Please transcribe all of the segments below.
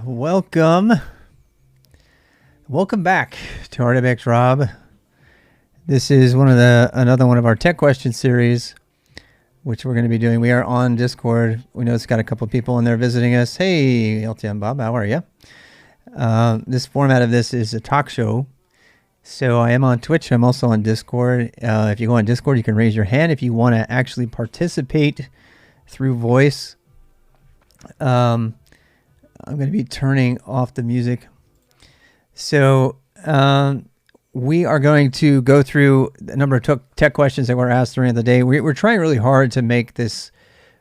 Welcome back to RWX Rob. This is another one of our tech question series, which we're going to be doing. We are on Discord. We know it's got a couple of people in there visiting us. Hey, LTM Bob, how are you? This format of this is a talk show. So I am on Twitch. I'm also on Discord. If you go on Discord, you can raise your hand if you want to actually participate through voice. I'm going to be turning off the music. So we are going to go through a number of tech questions that were asked during the day. We're trying really hard to make this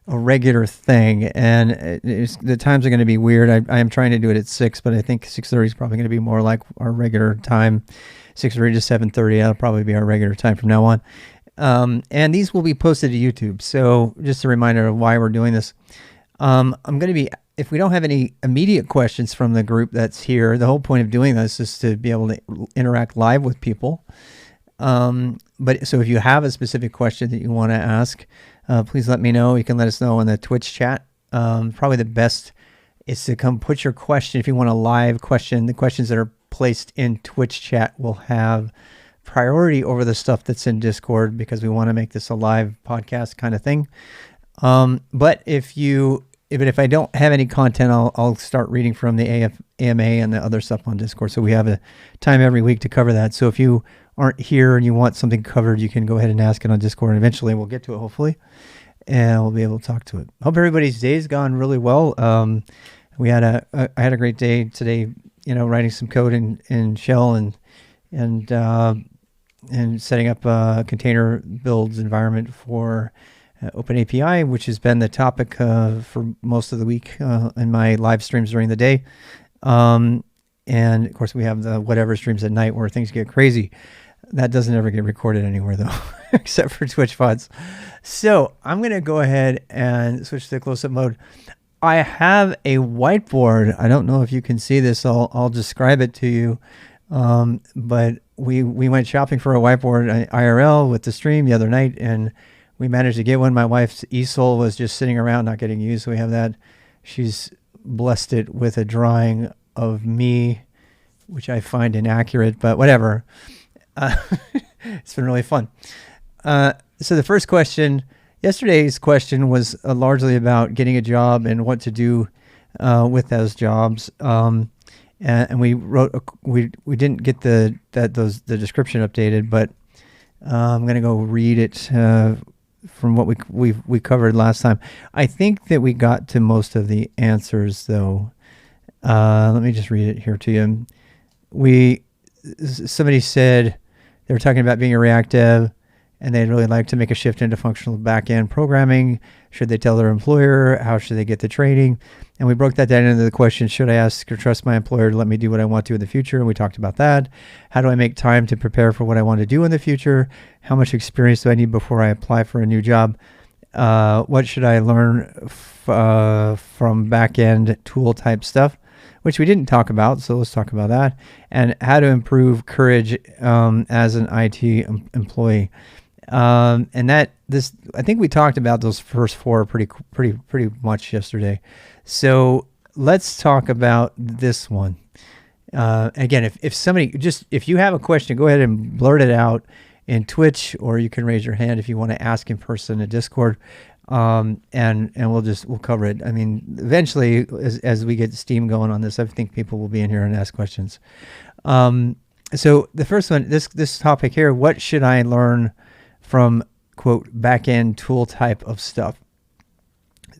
a regular thing, and the times are going to be weird. I am trying to do it at 6, but I think 6:30 is probably going to be more like our regular time. 6:30 to 7:30, that'll probably be our regular time from now on. And these will be posted to YouTube. So just a reminder of why we're doing this. I'm going to be, if we don't have any immediate questions from the group that's here, the whole point of doing this is to be able to interact live with people. But so if you have a specific question that you want to ask, please let me know. You can let us know in the Twitch chat. Probably the best is to come put your question. If you want a live question, the questions that are placed in Twitch chat will have priority over the stuff that's in Discord, because we want to make this a live podcast kind of thing. But if I don't have any content, I'll start reading from the AMA and the other stuff on Discord. So we have a time every week to cover that. So if you aren't here and you want something covered, you can go ahead and ask it on Discord, and eventually we'll get to it, hopefully, and we'll be able to talk to it. Hope everybody's day's gone really well. I had a great day today, writing some code in Shell and setting up a container builds environment for OpenAPI, which has been the topic for most of the week in my live streams during the day. And of course, we have the whatever streams at night where things get crazy. That doesn't ever get recorded anywhere, though, except for Twitch VODs. So I'm going to go ahead and switch to close-up mode. I have a whiteboard. I don't know if you can see this. I'll describe it to you. But we went shopping for a whiteboard IRL with the stream the other night, and we managed to get one. My wife's easel was just sitting around not getting used, so we have that. She's blessed it with a drawing of me, which I find inaccurate, but whatever. It's been really fun. So the first question, yesterday's question was largely about getting a job and what to do with those jobs. And we wrote, we didn't get the description updated, but I'm going to go read it from what we covered last time. I think that we got to most of the answers, though. Let me just read it here to you. Somebody said they were talking about being a React dev, and they'd really like to make a shift into functional back-end programming. Should they tell their employer? How should they get the training? And we broke that down into the question, should I ask or trust my employer to let me do what I want to in the future? And we talked about that. How do I make time to prepare for what I want to do in the future? How much experience do I need before I apply for a new job? What should I learn from back-end tool type stuff, which we didn't talk about, so let's talk about that. And how to improve courage as an IT employee. I think we talked about those first four pretty much yesterday. So let's talk about this one. Again, if you have a question, go ahead and blurt it out in Twitch, or you can raise your hand if you want to ask in person in Discord. And we'll cover it. I mean, eventually, as we get steam going on this, I think people will be in here and ask questions. So the first one, this topic here, what should I learn from, quote, back-end tool type of stuff?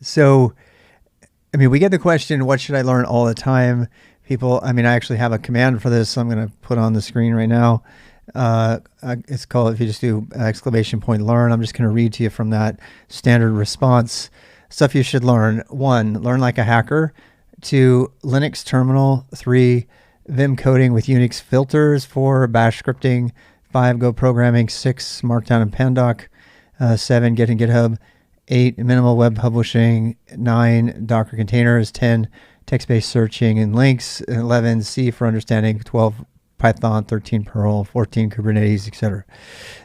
So, I mean, we get the question, what should I learn all the time? I actually have a command for this, so I'm going to put on the screen right now. It's called, if you just do ! learn, I'm just going to read to you from that standard response. Stuff you should learn. 1, learn like a hacker. 2, Linux terminal. 3, Vim coding with Unix filters. 4, bash scripting. 5, Go programming. 6, Markdown and Pandoc. 7, Git and GitHub. 8, minimal web publishing. 9, Docker containers. 10, text-based searching and links. 11, C for understanding. 12, Python. 13, Perl. 14, Kubernetes, etc.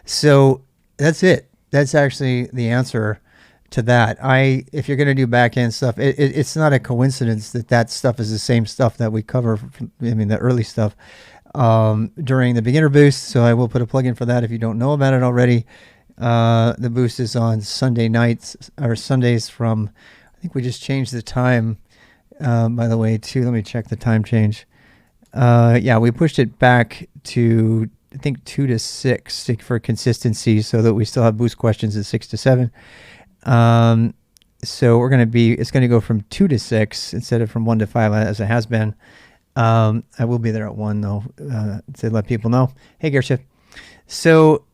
So that's it. That's actually the answer to that. If you're going to do back end stuff, it's not a coincidence that stuff is the same stuff that we cover. The early stuff during the beginner boost. So I will put a plug in for that if you don't know about it already. The boost is on Sunday nights or Sundays from, I think we just changed the time, by the way, too. Let me check the time change. We pushed it back to, I think, 2 to 6 for consistency so that we still have boost questions at 6 to 7. So it's going to go from 2 to 6 instead of from 1 to 5 as it has been. I will be there at 1 though, to let people know. Hey, Gearshift. So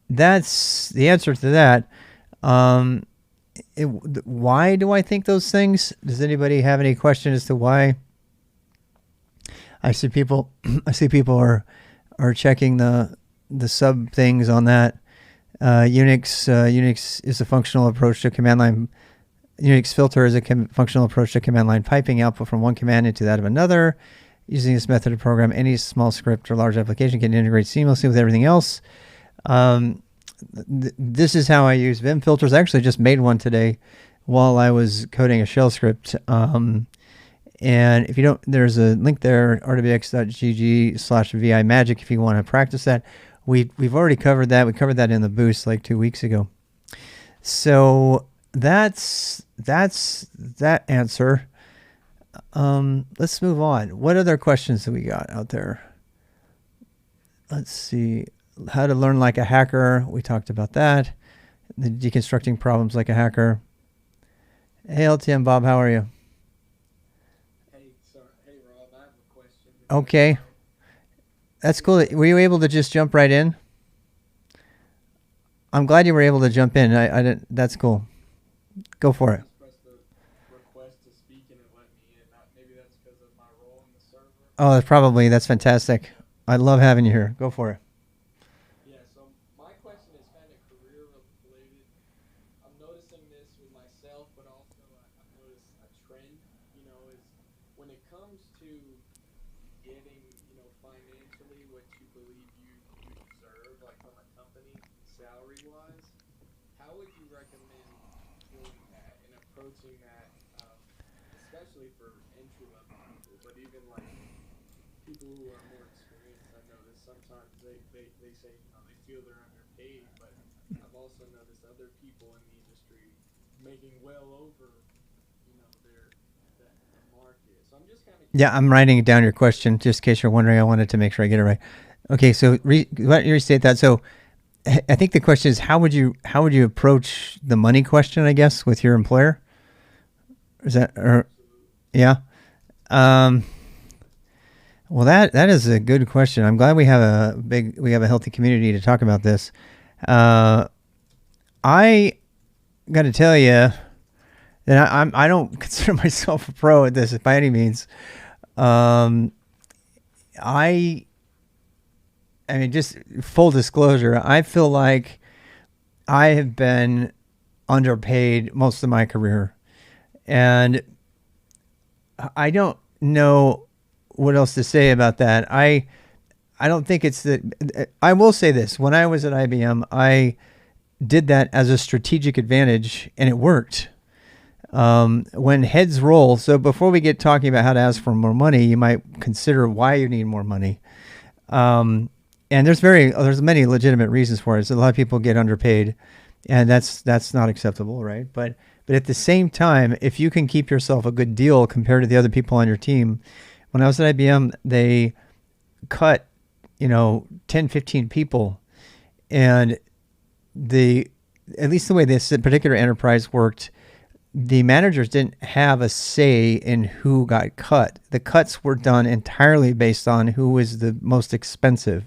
that's the answer to that. Why do I think those things? Does anybody have any question as to why? I see people are checking the sub things on that. Unix is a functional approach to command line. Unix filter is a functional approach to command line piping output from one command into that of another. Using this method to program any small script or large application can integrate seamlessly with everything else. This is how I use Vim filters. I actually just made one today while I was coding a shell script. And if you don't, there's a link there, rwx.gg/vi magic if you want to practice that. We've already covered that. We covered that in the boost like 2 weeks ago. So that's that answer. Let's move on. What other questions do we got out there? Let's see. How to learn like a hacker. We talked about that. The deconstructing problems like a hacker. Hey, LTM Bob, how are you? Hey, Rob, I have a question. Okay. That's cool. Were you able to just jump right in? I'm glad you were able to jump in. I didn't. That's cool. Go for it. Press the request to speak and it let me in. Maybe that's because of my role in the server. Oh, that's fantastic. I love having you here. Go for it. Yeah, so my question is kind of career related. I'm noticing this with myself, but also I've noticed a trend, is when it comes to getting, financially what you believe you deserve, like from a company, salary-wise, how would you recommend doing that and approaching that, especially for entry-level people, but even like people who are more experienced? I notice sometimes they say, they feel they're underpaid, but I've also noticed other people in the industry making well over, the market. So I'm just kind of... Yeah, I'm writing down your question just in case you're wondering. I wanted to make sure I get it right. Okay, so let me restate that. So I think the question is how would you approach the money question, I guess, with your employer? Is that yeah? Well, that is a good question. I'm glad we have a healthy community to talk about this. I got to tell you that I don't consider myself a pro at this by any means. I mean, just full disclosure, I feel like I have been underpaid most of my career, and I don't know what else to say about that. I don't think it's that. I will say this: when I was at IBM, I did that as a strategic advantage, and it worked. When heads roll, so before we get talking about how to ask for more money, you might consider why you need more money. And there's many legitimate reasons for it. So a lot of people get underpaid, and that's not acceptable, right? But at the same time, if you can keep yourself a good deal compared to the other people on your team, when I was at IBM, they cut, 10, 15 people, and at least the way this particular enterprise worked, the managers didn't have a say in who got cut. The cuts were done entirely based on who was the most expensive.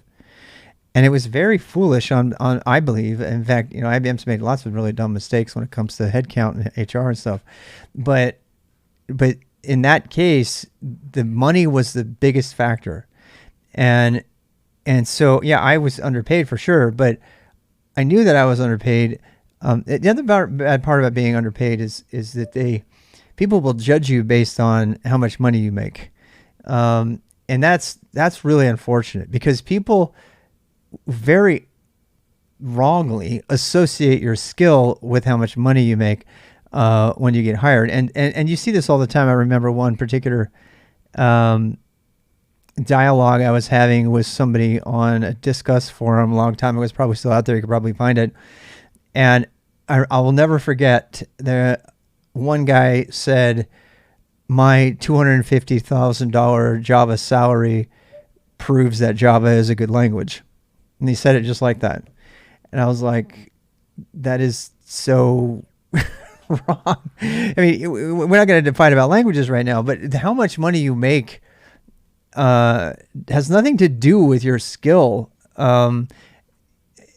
And it was very foolish on I believe. In fact, IBM's made lots of really dumb mistakes when it comes to headcount and HR and stuff. But in that case, the money was the biggest factor. And so, yeah, I was underpaid for sure, but I knew that I was underpaid. The other bad part about being underpaid is that people will judge you based on how much money you make. And that's really unfortunate because people very wrongly associate your skill with how much money you make when you get hired. And you see this all the time. I remember one particular dialogue I was having with somebody on a Discuss forum a long time ago. It's probably still out there. You could probably find it. And I will never forget, the one guy said, my $250,000 Java salary proves that Java is a good language. And he said it just like that. And I was like, that is so wrong. I mean, we're not going to fight about languages right now, but how much money you make has nothing to do with your skill a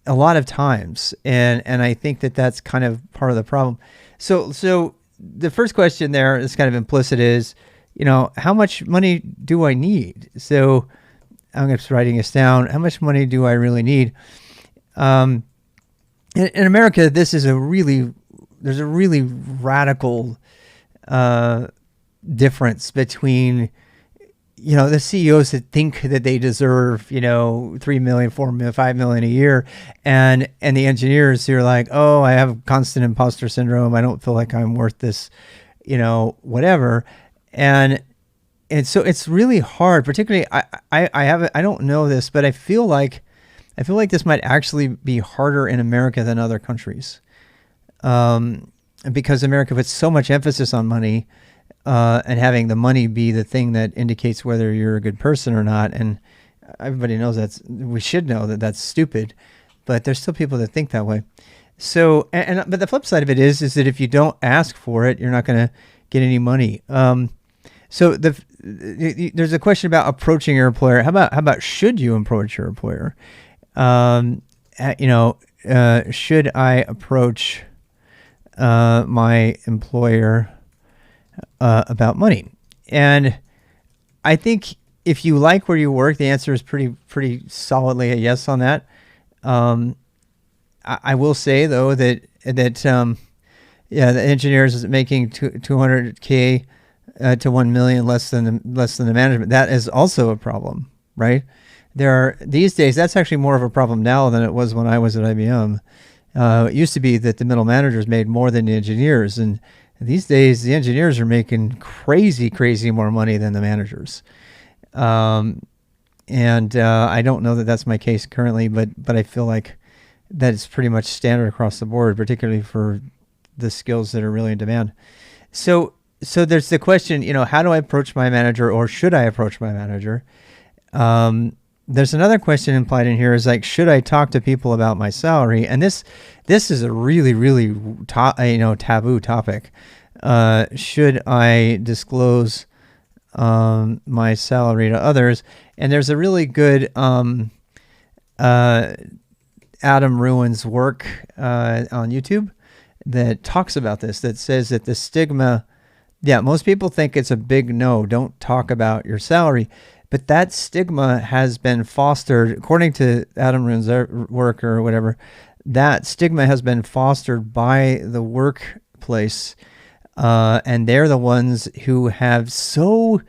lot of times. And I think that that's kind of part of the problem. So the first question there is kind of implicit is, how much money do I need? So I'm just writing this down. How much money do I really need? In America, there's a really radical difference between, the CEOs that think that they deserve, 3 million, 4 million, 5 million a year, and the engineers who are like, oh, I have constant imposter syndrome. I don't feel like I'm worth this, whatever. And so it's really hard, particularly I don't know this, but I feel like this might actually be harder in America than other countries. Because America puts so much emphasis on money, and having the money be the thing that indicates whether you're a good person or not. And everybody knows we should know that that's stupid, but there's still people that think that way. So, but the flip side of it is that if you don't ask for it, you're not going to get any money. So there's a question about approaching your employer. How about should you approach your employer? Should I approach my employer about money? And I think if you like where you work, the answer is pretty solidly a yes on that. I will say though that the engineers making 200K to 1 million less than the management, that is also a problem, right? These days, that's actually more of a problem now than it was when I was at IBM. It used to be that the middle managers made more than the engineers, and these days the engineers are making crazy more money than the managers. I don't know that that's my case currently, but I feel like that is pretty much standard across the board, particularly for the skills that are really in demand. So there's the question, how do I approach my manager, or should I approach my manager? There's another question implied in here is like, should I talk to people about my salary? And this is a really taboo topic. Should I disclose my salary to others? And there's a really good Adam Ruin's work on YouTube that talks about this, that says that the stigma, most people think it's a big no, don't talk about your salary. But that stigma has been fostered, according to Adam Ruin's work or whatever, that stigma has been fostered by the workplace. And they're the ones who have so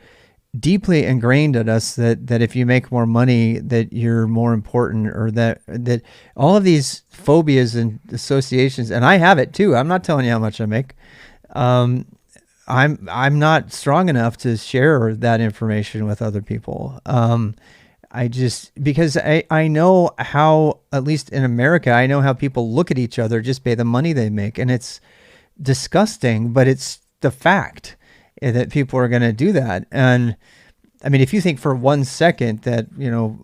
deeply ingrained at us that if you make more money, that you're more important, or that all of these phobias and associations, and I have it too. I'm not telling you how much I make. I'm not strong enough to share that information with other people. Because I know how, at least in America, I know how people look at each other just by the money they make. And it's disgusting, but it's the fact that people are going to do that. And I mean, if you think for 1 second that,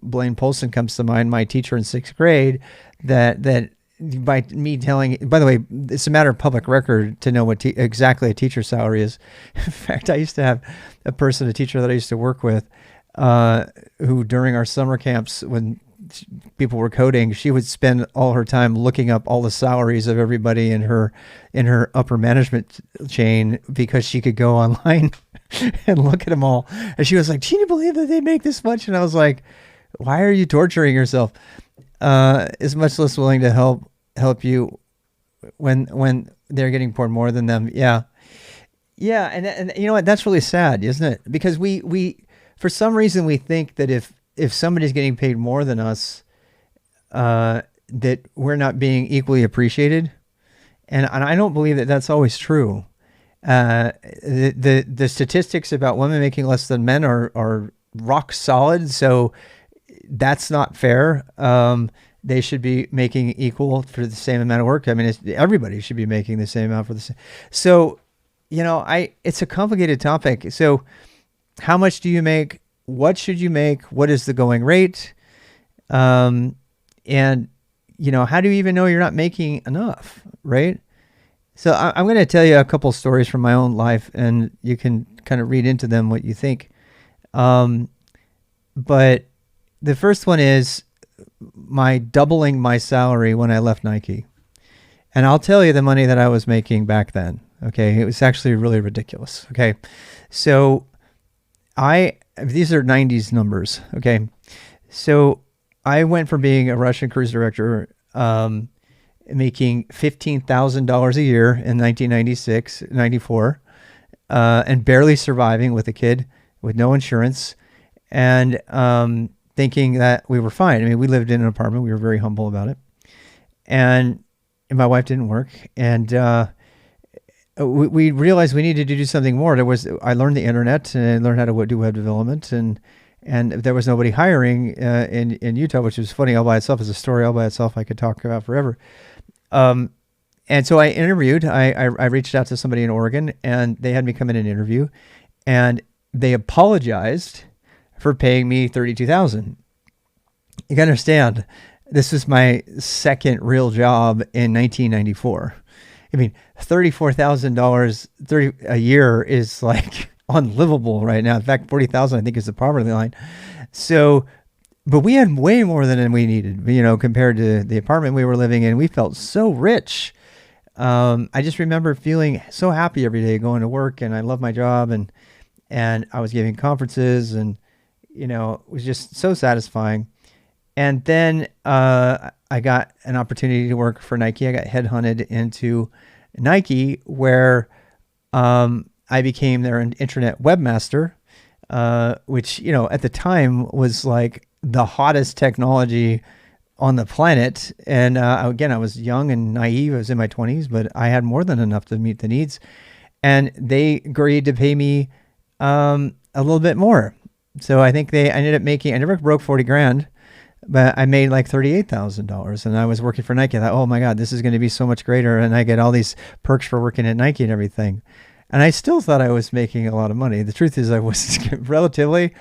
Blaine Polson comes to mind, my teacher in 6th grade, that by me telling, by the way, it's a matter of public record to know what exactly a teacher's salary is. In fact, I used to have a teacher that I used to work with, who during our summer camps, when people were coding, she would spend all her time looking up all the salaries of everybody in her upper management chain, because she could go online and look at them all. And she was like, "Can you believe that they make this much?" And I was like, "Why are you torturing yourself?" Is much less willing to help you when they're getting poured more than them. Yeah. And you know what? That's really sad, isn't it? Because we for some reason we think that if somebody's getting paid more than us, that we're not being equally appreciated. And I don't believe that that's always true. The statistics about women making less than men are rock solid. So that's not fair. They should be making equal for the same amount of work. I mean, everybody should be making the same amount for the same. So, it's a complicated topic. So how much do you make? What should you make? What is the going rate? And how do you even know you're not making enough? Right. So I'm going to tell you a couple stories from my own life, and you can kind of read into them what you think. But the first one is my doubling my salary when I left Nike. And I'll tell you the money that I was making back then. Okay. It was actually really ridiculous. Okay. So these are 90s numbers. Okay. So I went from being a Russian cruise director, making $15,000 a year in 1996, 94, and barely surviving with a kid with no insurance, and thinking that we were fine. I mean, we lived in an apartment. We were very humble about it. And my wife didn't work. And we realized we needed to do something more. I learned the internet, and I learned how to do web development, and there was nobody hiring in Utah, which was funny all by itself. As a story all by itself I could talk about forever. And so I interviewed. I reached out to somebody in Oregon, and they had me come in and interview, and they apologized for paying me $32,000. You can understand, this was my second real job in 1994. I mean, $34,000 a year is like unlivable right now. In fact, 40,000 I think is the poverty line. So, but we had way more than we needed, compared to the apartment we were living in. We felt so rich. I just remember feeling so happy every day going to work, and I loved my job, and I was giving conferences, and it was just so satisfying. And then I got an opportunity to work for Nike. I got headhunted into Nike, where I became their internet webmaster, which, at the time was like the hottest technology on the planet. And again, I was young and naive. I was in my 20s, but I had more than enough to meet the needs. And they agreed to pay me a little bit more. So I think I ended up making, I never broke 40 grand, but I made like $38,000, and I was working for Nike. I thought, oh my God, this is going to be so much greater. And I get all these perks for working at Nike and everything. And I still thought I was making a lot of money. The truth is I was relatively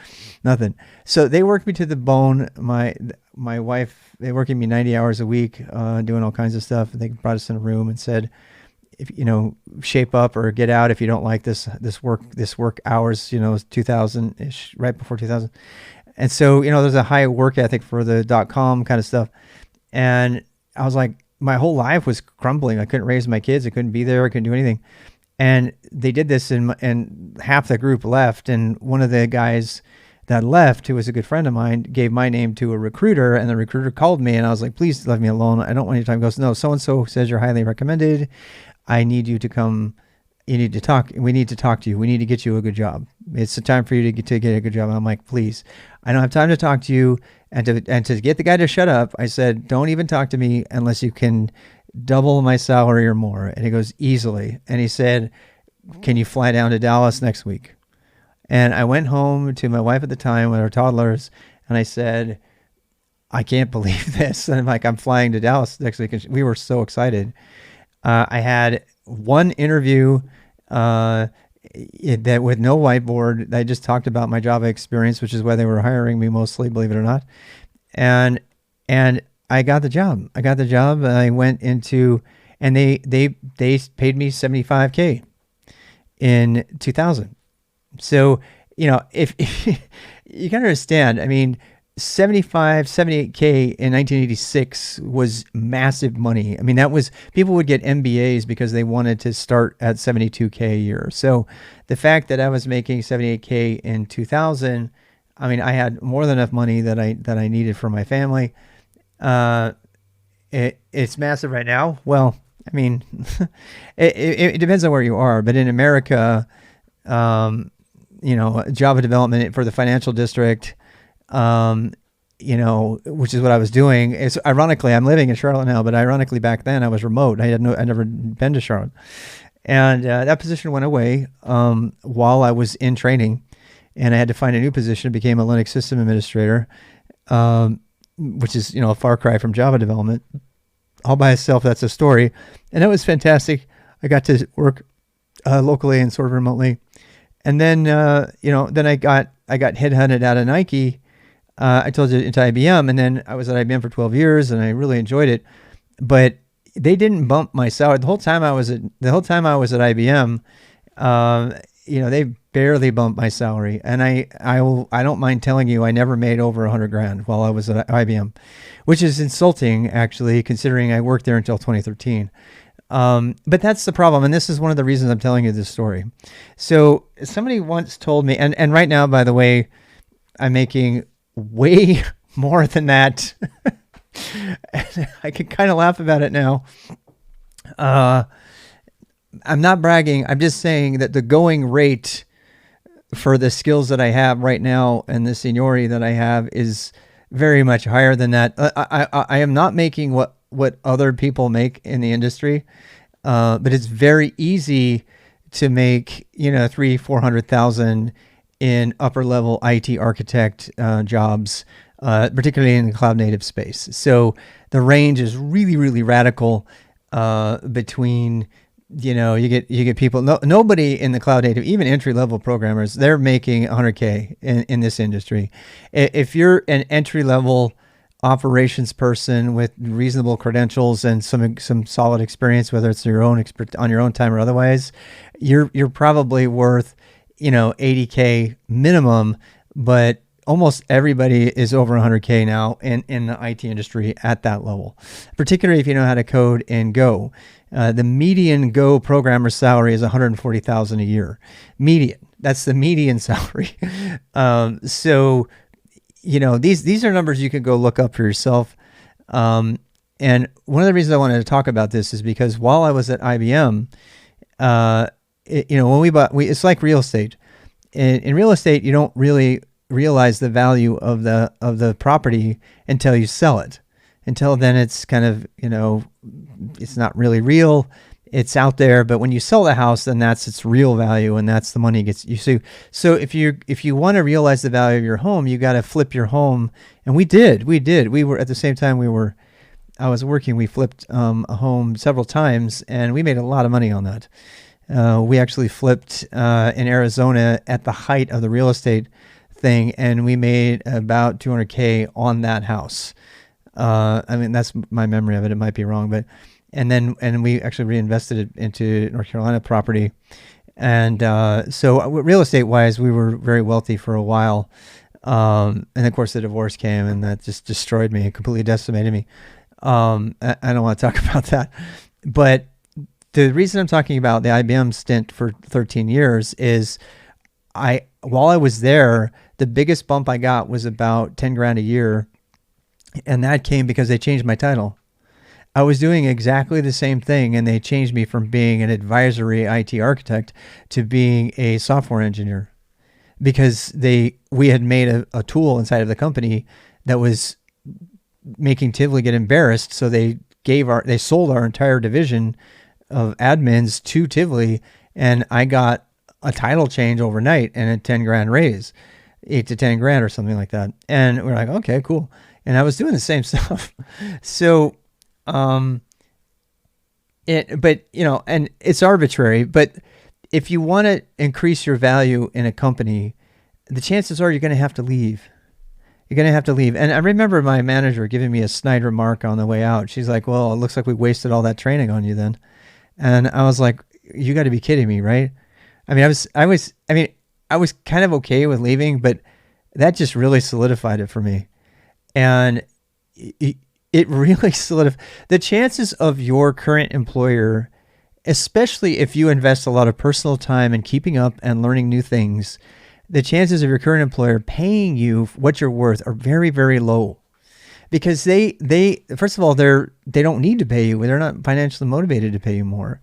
nothing. So they worked me to the bone. My wife, they worked me 90 hours a week, doing all kinds of stuff. They brought us in a room and said, if shape up or get out if you don't like this work hours, 2000-ish, right before 2000. And so, there's a high work ethic for the .com kind of stuff. And I was like, my whole life was crumbling. I couldn't raise my kids. I couldn't be there. I couldn't do anything. And they did this, and half the group left. And one of the guys that left, who was a good friend of mine, gave my name to a recruiter, and the recruiter called me, and I was like, please leave me alone. I don't want your time. He goes, no, so-and-so says you're highly recommended. I need you to come. You need to talk. We need to talk to you. We need to get you a good job. It's the time for you to get a good job. And I'm like, please, I don't have time to talk to you. And to get the guy to shut up, I said, don't even talk to me unless you can double my salary or more. And he goes, easily. And he said, can you fly down to Dallas next week? And I went home to my wife at the time with our toddlers, and I said, I can't believe this. And I'm flying to Dallas next week. And we were so excited. I had one interview that with no whiteboard. I just talked about my Java experience, which is why they were hiring me mostly, believe it or not. And I got the job. I went into, and they paid me $75K in 2000. So, if you can understand, I mean, 78K in 1986 was massive money. I mean, people would get MBAs because they wanted to start at 72K a year. So the fact that I was making 78K in 2000, I mean, I had more than enough money that I needed for my family. It's massive right now. Well, I mean, it depends on where you are, but in America, Java development for the financial district, which is what I was doing. It's ironically, I'm living in Charlotte now, but ironically back then I was remote. I never been to Charlotte. And that position went away while I was in training, and I had to find a new position. Became a Linux system administrator, which is a far cry from Java development. All by itself, that's a story, and that was fantastic. I got to work locally and sort of remotely, and then then I got headhunted out of Nike. I told you, into IBM, and then I was at IBM for 12 years, and I really enjoyed it, but they didn't bump my salary the whole time I was at IBM. They barely bumped my salary, and I don't mind telling you, I never made over $100,000 while I was at IBM, which is insulting actually, considering I worked there until 2013. But that's the problem, and this is one of the reasons I'm telling you this story. So somebody once told me, and right now, by the way, I'm making way more than that. I can kind of laugh about it now. I'm not bragging. I'm just saying that the going rate for the skills that I have right now and the seniority that I have is very much higher than that. I am not making what other people make in the industry, but it's very easy to make 300,000-400,000 in upper level IT architect jobs, particularly in the cloud native space. So the range is really, really radical between, you get people, nobody in the cloud native, even entry level programmers, they're making 100K in this industry. If you're an entry level operations person with reasonable credentials and some solid experience, whether it's on your own time or otherwise, you're probably worth 80K minimum, but almost everybody is over 100K now in the IT industry at that level, particularly if you know how to code in Go. The median Go programmer salary is $140,000 a year. Median. That's the median salary. So these are numbers you can go look up for yourself. And one of the reasons I wanted to talk about this is because while I was at IBM, when we bought, it's like real estate. In real estate, you don't really realize the value of the property until you sell it. Until then, it's kind of, it's not really real. It's out there, but when you sell the house, then that's its real value, and that's the money gets you. So if you want to realize the value of your home, you got to flip your home, and we did. We were at the same time I was working. We flipped a home several times, and we made a lot of money on that. We actually flipped in Arizona at the height of the real estate thing, and we made about 200K on that house. That's my memory of it. It might be wrong, but and we actually reinvested it into North Carolina property, and so real estate wise, we were very wealthy for a while. And of course, the divorce came, and that just destroyed me. It completely decimated me. I don't want to talk about that, but the reason I'm talking about the IBM stint for 13 years is while I was there, the biggest bump I got was about $10,000 a year. And that came because they changed my title. I was doing exactly the same thing, and they changed me from being an advisory IT architect to being a software engineer, because we had made a tool inside of the company that was making Tivoli get embarrassed. So they sold our entire division of admins to Tivoli, and I got a title change overnight and a $10,000 raise, $8 to $10,000 or something like that. And we're like, okay, cool. And I was doing the same stuff. So, and it's arbitrary, but if you want to increase your value in a company, the chances are you're going to have to leave. You're going to have to leave. And I remember my manager giving me a snide remark on the way out. She's like, well, it looks like we wasted all that training on you then. And I was like, you got to be kidding me, right? I was kind of okay with leaving, but that just really solidified it for me. And it really solidified the chances of your current employer, especially if you invest a lot of personal time in keeping up and learning new things. The chances of your current employer paying you what you're worth are very, very low, because they first of all, they don't need to pay you. They're not financially motivated to pay you more.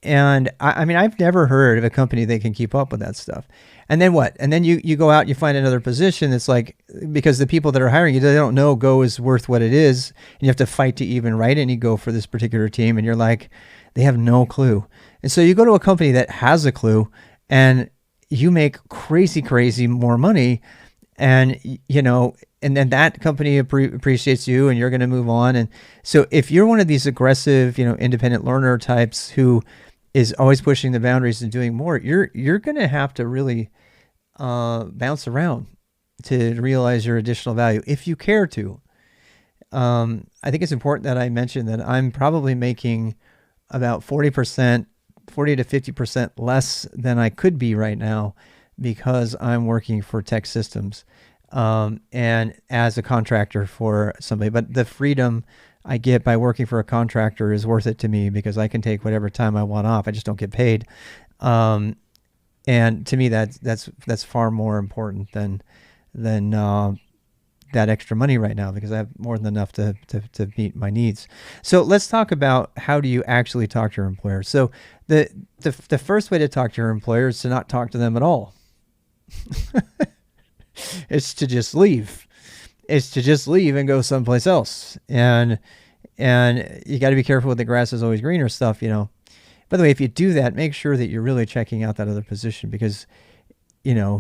And I mean, I've never heard of a company that can keep up with that stuff. And then what? And then you go out and you find another position. It's like, because the people that are hiring you, they don't know Go is worth what it is. And you have to fight to even write any Go for this particular team. And you're like, they have no clue. And so you go to a company that has a clue and you make crazy more money. And, and then that company appreciates you and you're going to move on. And so if you're one of these aggressive, independent learner types who is always pushing the boundaries and doing more, you're going to have to really bounce around to realize your additional value if you care to. I think it's important that I mention that I'm probably making about 40 to 50% less than I could be right now because I'm working for Tech Systems and as a contractor for somebody. But the freedom I get by working for a contractor is worth it to me because I can take whatever time I want off. I just don't get paid. And to me, that's far more important than that extra money right now because I have more than enough to meet my needs. So let's talk about how do you actually talk to your employer. So the first way to talk to your employer is to not talk to them at all. It's to just leave. It's to just leave and go someplace else. And you got to be careful with the grass is always greener stuff, By the way, if you do that, make sure that you're really checking out that other position because, it's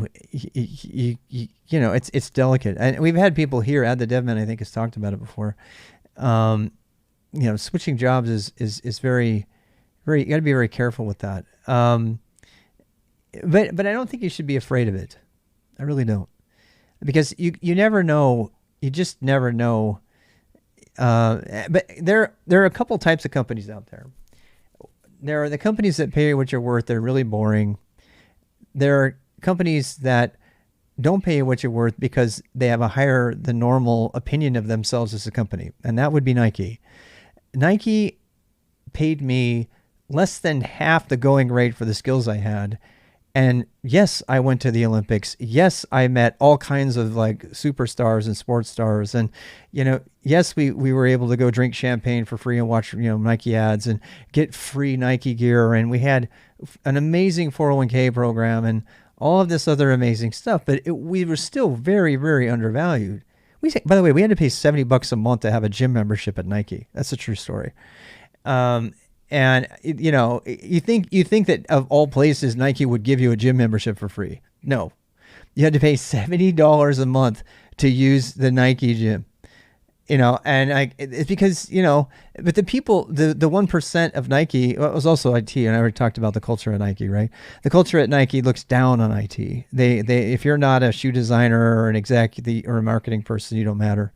delicate. And we've had people here, Ad the DevMan, I think, has talked about it before. Switching jobs is very, you got to be very careful with that. But I don't think you should be afraid of it. I really don't. Because you never know. You just never know. But there are a couple types of companies out there. There are the companies that pay you what you're worth. They're really boring. There are companies that don't pay you what you're worth because they have a higher than normal opinion of themselves as a company. And that would be Nike. Nike paid me less than half the going rate for the skills I had. And yes, I went to the Olympics. Yes, I met all kinds of like superstars and sports stars. And, yes, we were able to go drink champagne for free and watch, Nike ads and get free Nike gear. And we had an amazing 401k program and all of this other amazing stuff. But we were still very, very undervalued. By the way, we had to pay $70 a month to have a gym membership at Nike. That's a true story. And you think that of all places, Nike would give you a gym membership for free. No, you had to pay $70 a month to use the Nike gym, and it's because, but the people, the 1% of Nike, well, it was also IT. And I already talked about the culture at Nike, right? The culture at Nike looks down on IT. They, if you're not a shoe designer or an exec or a marketing person, you don't matter.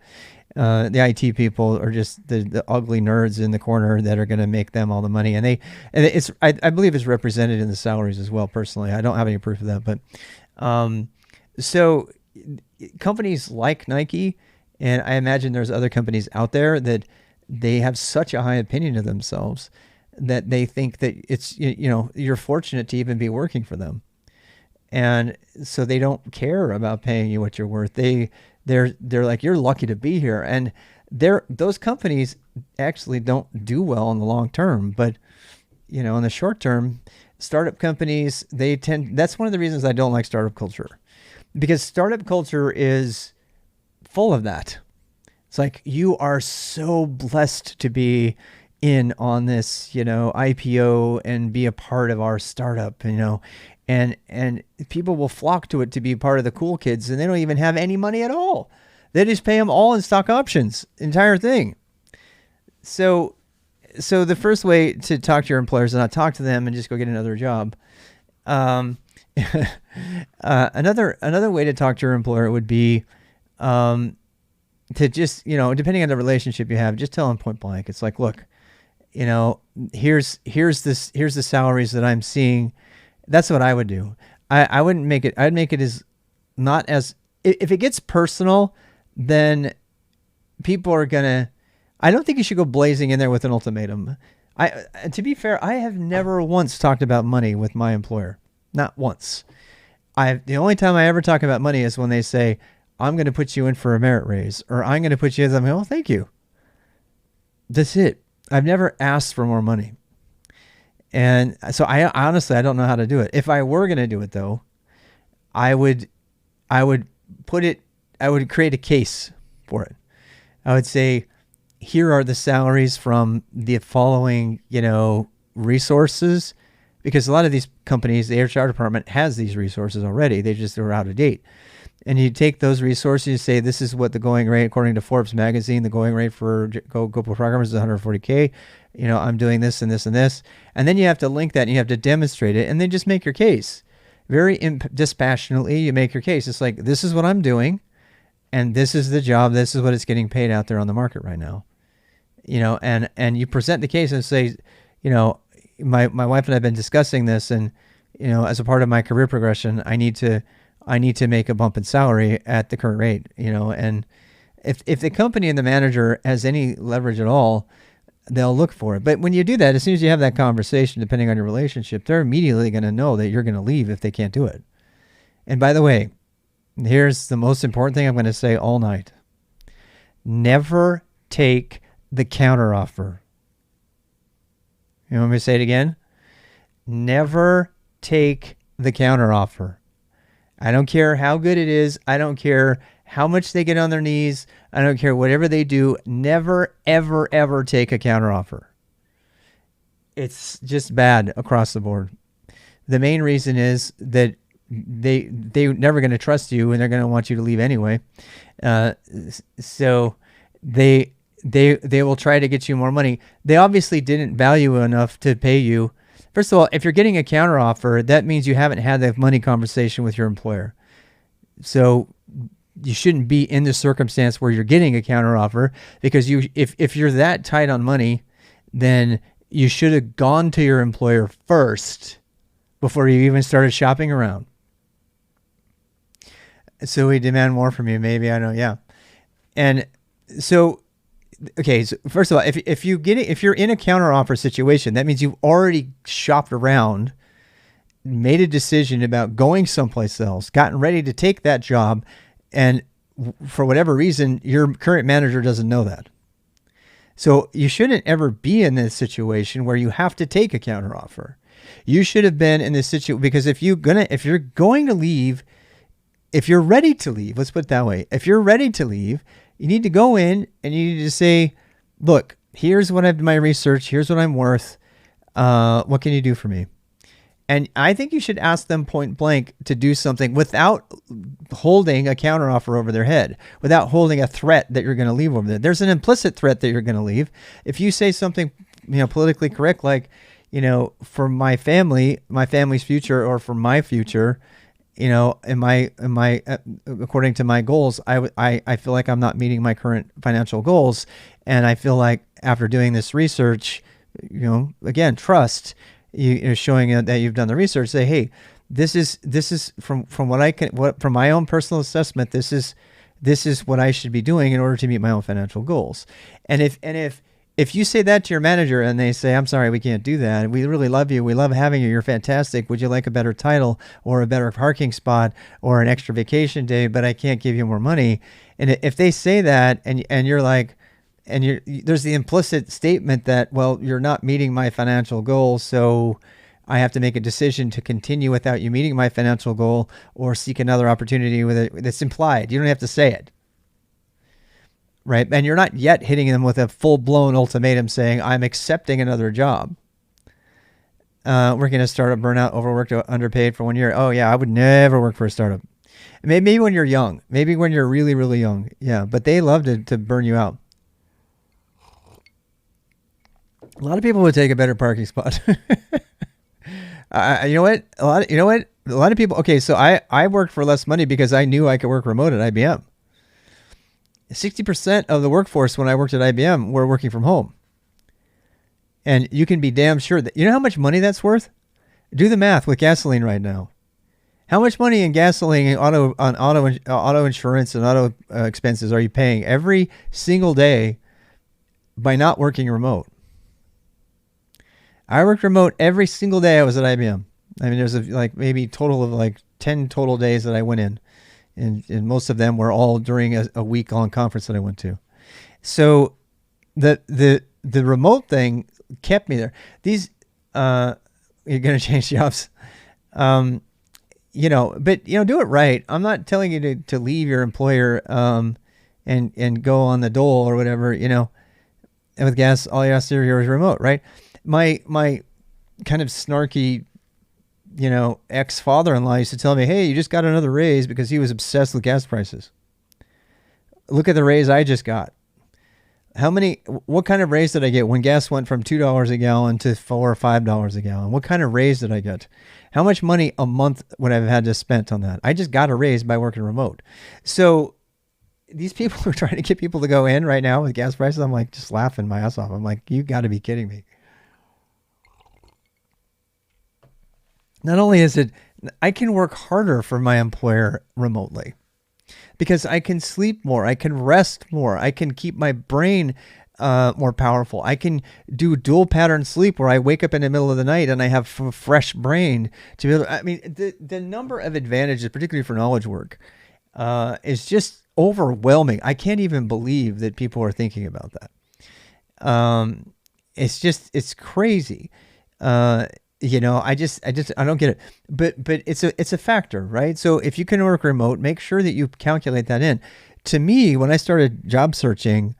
The IT people are just the ugly nerds in the corner that are going to make them all the money. And I believe it's represented in the salaries as well. Personally, I don't have any proof of that, but, so companies like Nike, and I imagine there's other companies out there that they have such a high opinion of themselves that they think that it's, you're fortunate to even be working for them. And so they don't care about paying you what you're worth. They're like, you're lucky to be here. And those companies actually don't do well in the long term, but in the short term, startup companies, that's one of the reasons I don't like startup culture, because startup culture is full of that. It's like, you are so blessed to be in on this, IPO and be a part of our startup, and people will flock to it to be part of the cool kids, and they don't even have any money at all. They just pay them all in stock options, entire thing. So the first way to talk to your employers is not talk to them and just go get another job. Another way to talk to your employer would be to just, depending on the relationship you have, just tell them point blank. It's like, look, here's the salaries that I'm seeing. That's what I would do. I wouldn't make it. I'd make it as not as, if it gets personal, then people are gonna, I don't think you should go blazing in there with an ultimatum. To be fair, I have never once talked about money with my employer. Not once. The only time I ever talk about money is when they say, I'm going to put you in for a merit raise, or I'm going to put you in. I'm like, oh, thank you. That's it. I've never asked for more money. And so I honestly, I don't know how to do it. If I were going to do it though, I would put it, I would create a case for it. I would say, here are the salaries from the following, resources, because a lot of these companies, the HR department has these resources already. They just are out of date. And you take those resources, you say, this is what the going rate, according to Forbes magazine, the going rate for Go programmers is 140K. I'm doing this and this and this. And then you have to link that and you have to demonstrate it and then just make your case. Very dispassionately, you make your case. It's like, this is what I'm doing and this is the job. This is what it's getting paid out there on the market right now. And you present the case and say, my wife and I have been discussing this, and, as a part of my career progression, I need to make a bump in salary at the current rate, and if the company and the manager has any leverage at all, they'll look for it. But when you do that, as soon as you have that conversation, depending on your relationship, they're immediately going to know that you're going to leave if they can't do it. And by the way, here's the most important thing I'm going to say all night. Never take the counteroffer. You want me to say it again? Never take the counteroffer. I don't care how good it is. I don't care how much they get on their knees. I don't care whatever they do. Never, ever, ever take a counteroffer. It's just bad across the board. The main reason is that they're never going to trust you and they're going to want you to leave anyway. So they will try to get you more money. They obviously didn't value enough to pay you. First of all, if you're getting a counteroffer, that means you haven't had that money conversation with your employer. So you shouldn't be in the circumstance where you're getting a counteroffer, because if you're that tight on money, then you should have gone to your employer first before you even started shopping around. So we demand more from you. Maybe, I know. Yeah. And so, okay, so first of all, if you're in a counteroffer situation, that means you've already shopped around, made a decision about going someplace else, gotten ready to take that job, and for whatever reason, your current manager doesn't know that. So you shouldn't ever be in this situation where you have to take a counteroffer. You should have been in this situation, because if you're going to leave, if you're ready to leave, let's put it that way. If you're ready to leave, you need to go in and you need to say, look, here's what I've done my research. Here's what I'm worth. What can you do for me? And I think you should ask them point blank to do something without holding a counteroffer over their head, without holding a threat that you're going to leave over there. There's an implicit threat that you're going to leave. If you say something, politically correct, like, for my family's future, or for my future, according to my goals, I feel like I'm not meeting my current financial goals. And I feel like after doing this research, again, trust, showing that you've done the research, say, hey, this is from from my own personal assessment, this is what I should be doing in order to meet my own financial goals. And if you say that to your manager and they say, I'm sorry, we can't do that, we really love you, we love having you, you're fantastic, would you like a better title or a better parking spot or an extra vacation day, but I can't give you more money. And if they say that and you're like, there's the implicit statement that, well, you're not meeting my financial goals, so I have to make a decision to continue without you meeting my financial goal or seek another opportunity with it. That's implied. You don't have to say it. Right? And you're not yet hitting them with a full-blown ultimatum saying, I'm accepting another job. Working at a startup, burnout, overworked, underpaid for 1 year. Oh, yeah, I would never work for a startup. Maybe when you're young. Maybe when you're really, really young. Yeah, but they love to burn you out. A lot of people would take a better parking spot. You know what? A lot of people. Okay, so I worked for less money because I knew I could work remote at IBM. 60% of the workforce when I worked at IBM were working from home. And you can be damn sure that, you know how much money that's worth? Do the math with gasoline right now. How much money in gasoline, auto insurance and auto expenses are you paying every single day by not working remote? I worked remote every single day I was at IBM. I mean, there's maybe total of 10 total days that I went in. And most of them were all during a week-long conference that I went to. So the remote thing kept me there. These you're going to change jobs. But do it right. I'm not telling you to leave your employer, and go on the dole or whatever, and with gas, all you have to do here is remote, right? My kind of snarky, ex-father-in-law used to tell me, hey, you just got another raise, because he was obsessed with gas prices. Look at the raise I just got. What kind of raise did I get when gas went from $2 a gallon to $4 or $5 a gallon? What kind of raise did I get? How much money a month would I have had to spend on that? I just got a raise by working remote. So these people are trying to get people to go in right now with gas prices. I'm like, just laughing my ass off. I'm like, you got to be kidding me. Not only is it, I can work harder for my employer remotely, because I can sleep more, I can rest more, I can keep my brain more powerful. I can do dual pattern sleep, where I wake up in the middle of the night and I have a fresh brain to be able to, the number of advantages, particularly for knowledge work, is just overwhelming. I can't even believe that people are thinking about that. It's crazy. I don't get it, but it's a factor, right? So if you can work remote, make sure that you calculate that in. To me, when I started job searching,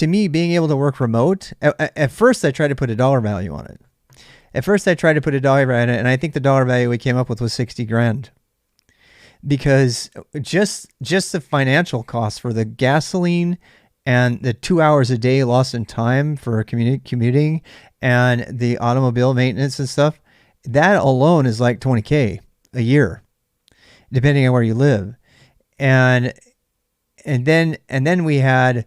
being able to work remote, at first I tried to put a dollar value on it. And I think the dollar value we came up with was 60 grand, because just the financial costs for the gasoline and the 2 hours a day lost in time for commuting and the automobile maintenance and stuff, that alone is like $20K a year, depending on where you live. And then we had,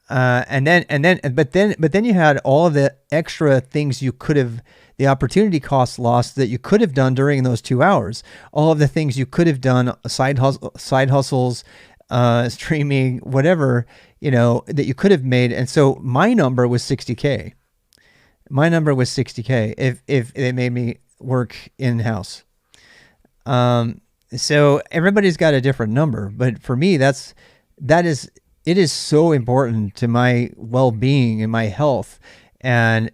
but then you had all of the extra things you could have, the opportunity costs lost that you could have done during those 2 hours, all of the things you could have done, side hustles, streaming, whatever, that you could have made. And so my number was 60K. If they made me work in-house. So everybody's got a different number, but for me, it is so important to my well-being and my health. And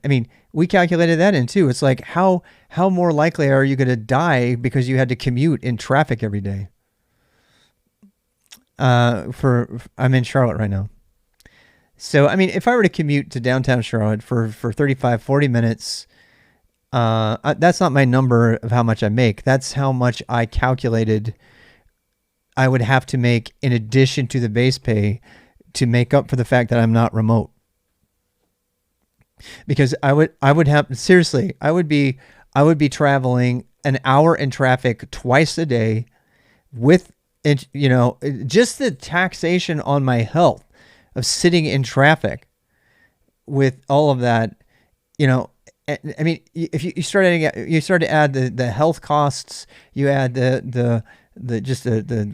we calculated that in too. It's like, how more likely are you going to die because you had to commute in traffic every day? I'm in Charlotte right now. So, if I were to commute to downtown Charlotte for 35, 40 minutes, that's not my number of how much I make. That's how much I calculated I would have to make in addition to the base pay to make up for the fact that I'm not remote. Because I would be traveling an hour in traffic twice a day with, just the taxation on my health of sitting in traffic with all of that, if you start to add the health costs, you add the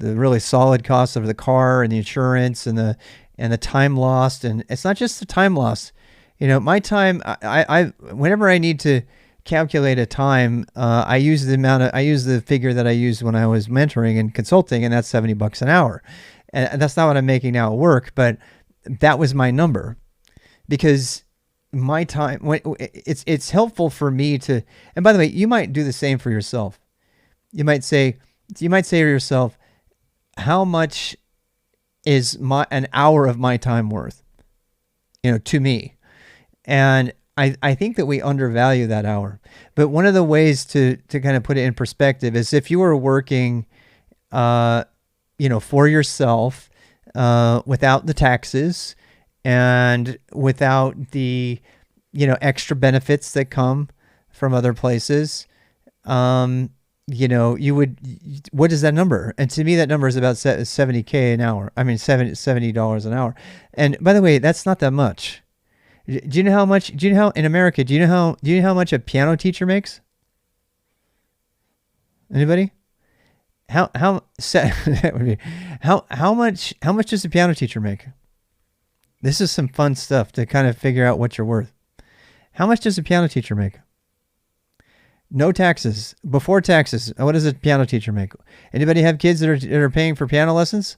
really solid costs of the car and the insurance and the time lost. And it's not just the time lost, my time, I whenever I need to calculate a time, I use the figure that I used when I was mentoring and consulting, and that's $70 an hour. And that's not what I'm making now at work, but that was my number, because my time, it's helpful for me to, and by the way, you might do the same for yourself. You might say to yourself, how much is an hour of my time worth, to me? And I think that we undervalue that hour. But one of the ways to kind of put it in perspective is if you were working, for yourself, without the taxes and without the, extra benefits that come from other places, you would, what is that number? And to me, that number is about $70K an hour. $70 an hour. And by the way, that's not that much. Do you know how much, in America, do you know how much a piano teacher makes? Anybody? How much does a piano teacher make? This is some fun stuff to kind of figure out what you're worth. How much does a piano teacher make? No taxes. Before taxes, what does a piano teacher make? Anybody have kids that are paying for piano lessons?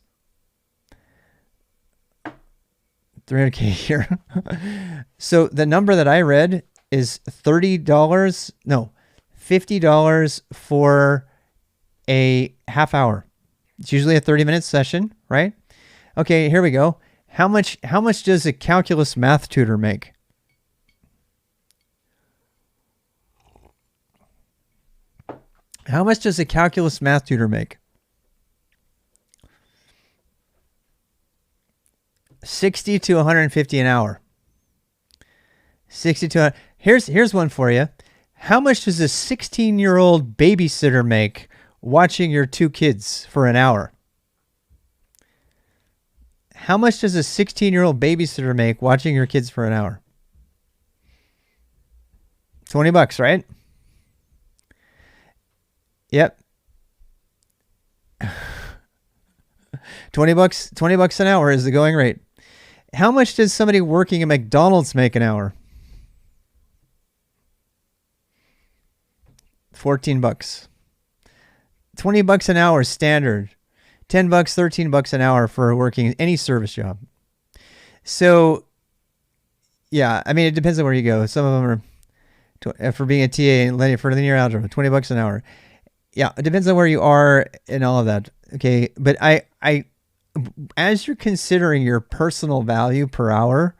$300K a year. So the number that I read is $30. No, $50 for a half hour. It's usually a 30-minute session, right? Okay, here we go. How much does a calculus math tutor make? How much does a calculus math tutor make? $60 to $150 an hour. 60 to here's one for you. How much does a 16-year-old babysitter make watching your two kids for an hour? How much does a 16-year-old babysitter make watching your kids for an hour? $20, right? Yep. $20 an hour is the going rate. How much does somebody working at McDonald's make an hour? $14. $20 an hour standard. $10, $13 an hour for working any service job. So, yeah, I mean, it depends on where you go. Some of them are, for being a TA for linear algebra, $20 an hour. Yeah, it depends on where you are and all of that. Okay, but I as you're considering your personal value per hour,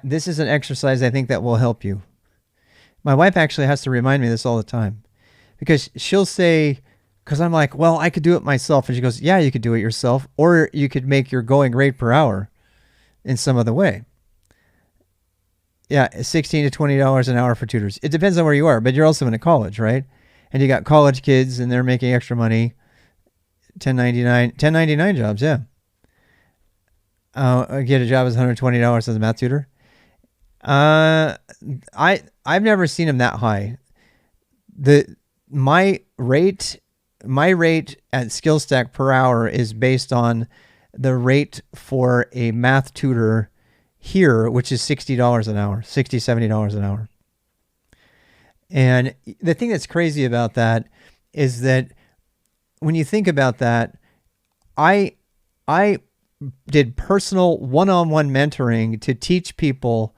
this is an exercise I think that will help you. My wife actually has to remind me this all the time, because she'll say, because I'm like, well, I could do it myself. And she goes, yeah, you could do it yourself, or you could make your going rate per hour in some other way. Yeah, $16 to $20 an hour for tutors. It depends on where you are, but you're also in a college, right? And you got college kids and they're making extra money. 1099 jobs, yeah. I get a job as $120 as a math tutor. I've never seen them that high. My rate at SkillStack per hour is based on the rate for a math tutor here, which is $60 an hour, $60, $70 an hour. And the thing that's crazy about that is that when you think about that, I did personal one-on-one mentoring to teach people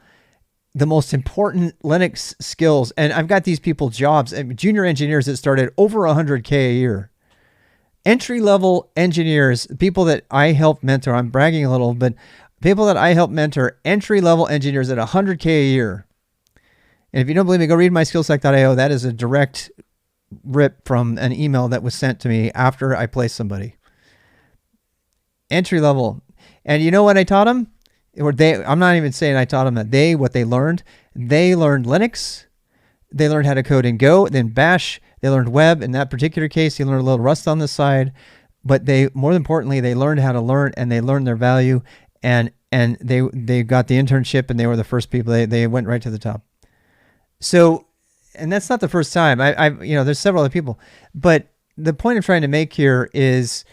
the most important Linux skills. And I've got these people jobs, junior engineers that started over $100K a year. Entry-level engineers, people that I help mentor, I'm bragging a little, but people that I help mentor, entry-level engineers at $100K a year. And if you don't believe me, go read my skillstack.io. That is a direct rip from an email that was sent to me after I placed somebody. Entry level. And you know what I taught them? I'm not even saying I taught them that. What they learned Linux. They learned how to code in Go, then Bash. They learned web. In that particular case, they learned a little Rust on the side. But more importantly, they learned how to learn, and they learned their value. And they got the internship, and they were the first people. They went right to the top. So, and that's not the first time. There's several other people, but the point I'm trying to make here is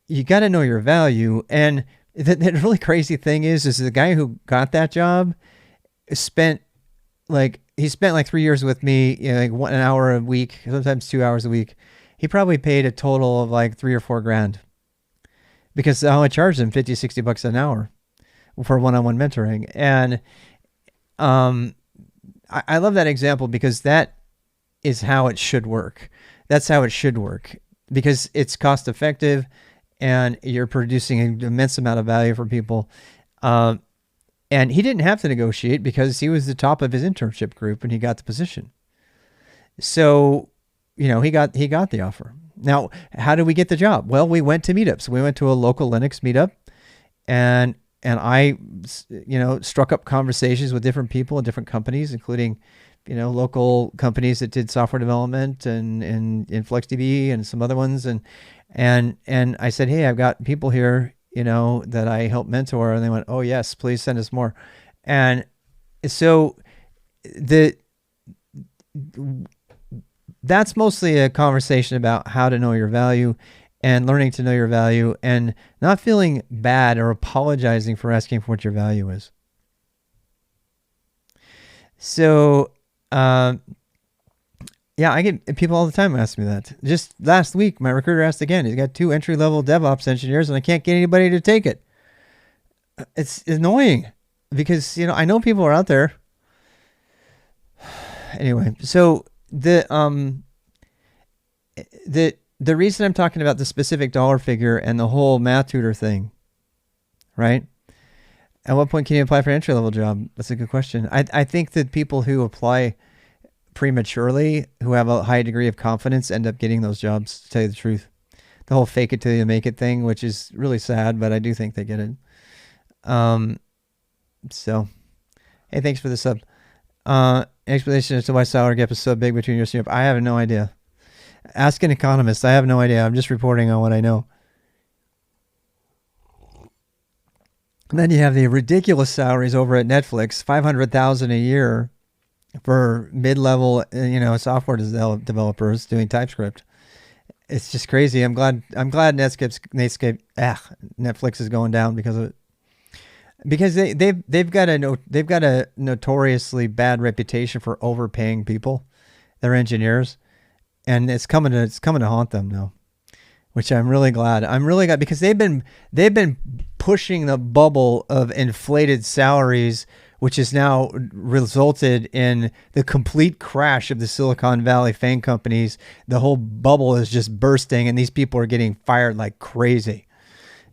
you got to know your value. And the really crazy thing is the guy who got that job spent like 3 years with me, like 1 hour a week, sometimes 2 hours a week. He probably paid a total of like $3 or $4 grand, because I only charged him $50-$60 an hour for one-on-one mentoring. And, I love that example, because that is how it should work. That's how it should work, because it's cost effective and you're producing an immense amount of value for people. And he didn't have to negotiate, because he was the top of his internship group and he got the position. So, he got the offer. Now, how did we get the job? Well, we went to meetups. We went to a local Linux meetup, and I, struck up conversations with different people in different companies, including, local companies that did software development and InfluxDB and some other ones. And I said, hey, I've got people here, that I help mentor. And they went, oh yes, please send us more. And so that's mostly a conversation about how to know your value, and learning to know your value, and not feeling bad or apologizing for asking for what your value is. So, I get people all the time ask me that. Just last week, my recruiter asked again. He's got 2 entry-level DevOps engineers, and I can't get anybody to take it. It's annoying, because, I know people are out there. Anyway, so the reason I'm talking about the specific dollar figure and the whole math tutor thing, right? At what point can you apply for an entry level job? That's a good question. I think that people who apply prematurely, who have a high degree of confidence, end up getting those jobs, to tell you the truth. The whole fake it till you make it thing, which is really sad, but I do think they get it. So, hey, thanks for the sub. Explanation as to why salary gap is so big between US and Europe. I have no idea. Ask an economist. I have no idea. I'm just reporting on what I know. And then you have the ridiculous salaries over at Netflix, $500,000 a year for mid-level, software developers doing TypeScript. It's just crazy. I'm glad Netflix is going down because of it. Because they've got a notoriously bad reputation for overpaying people, their engineers, and it's coming to haunt them now, which I'm really glad. Because they've been pushing the bubble of inflated salaries, which has now resulted in the complete crash of the Silicon Valley FANG companies. The whole bubble is just bursting, and these people are getting fired like crazy.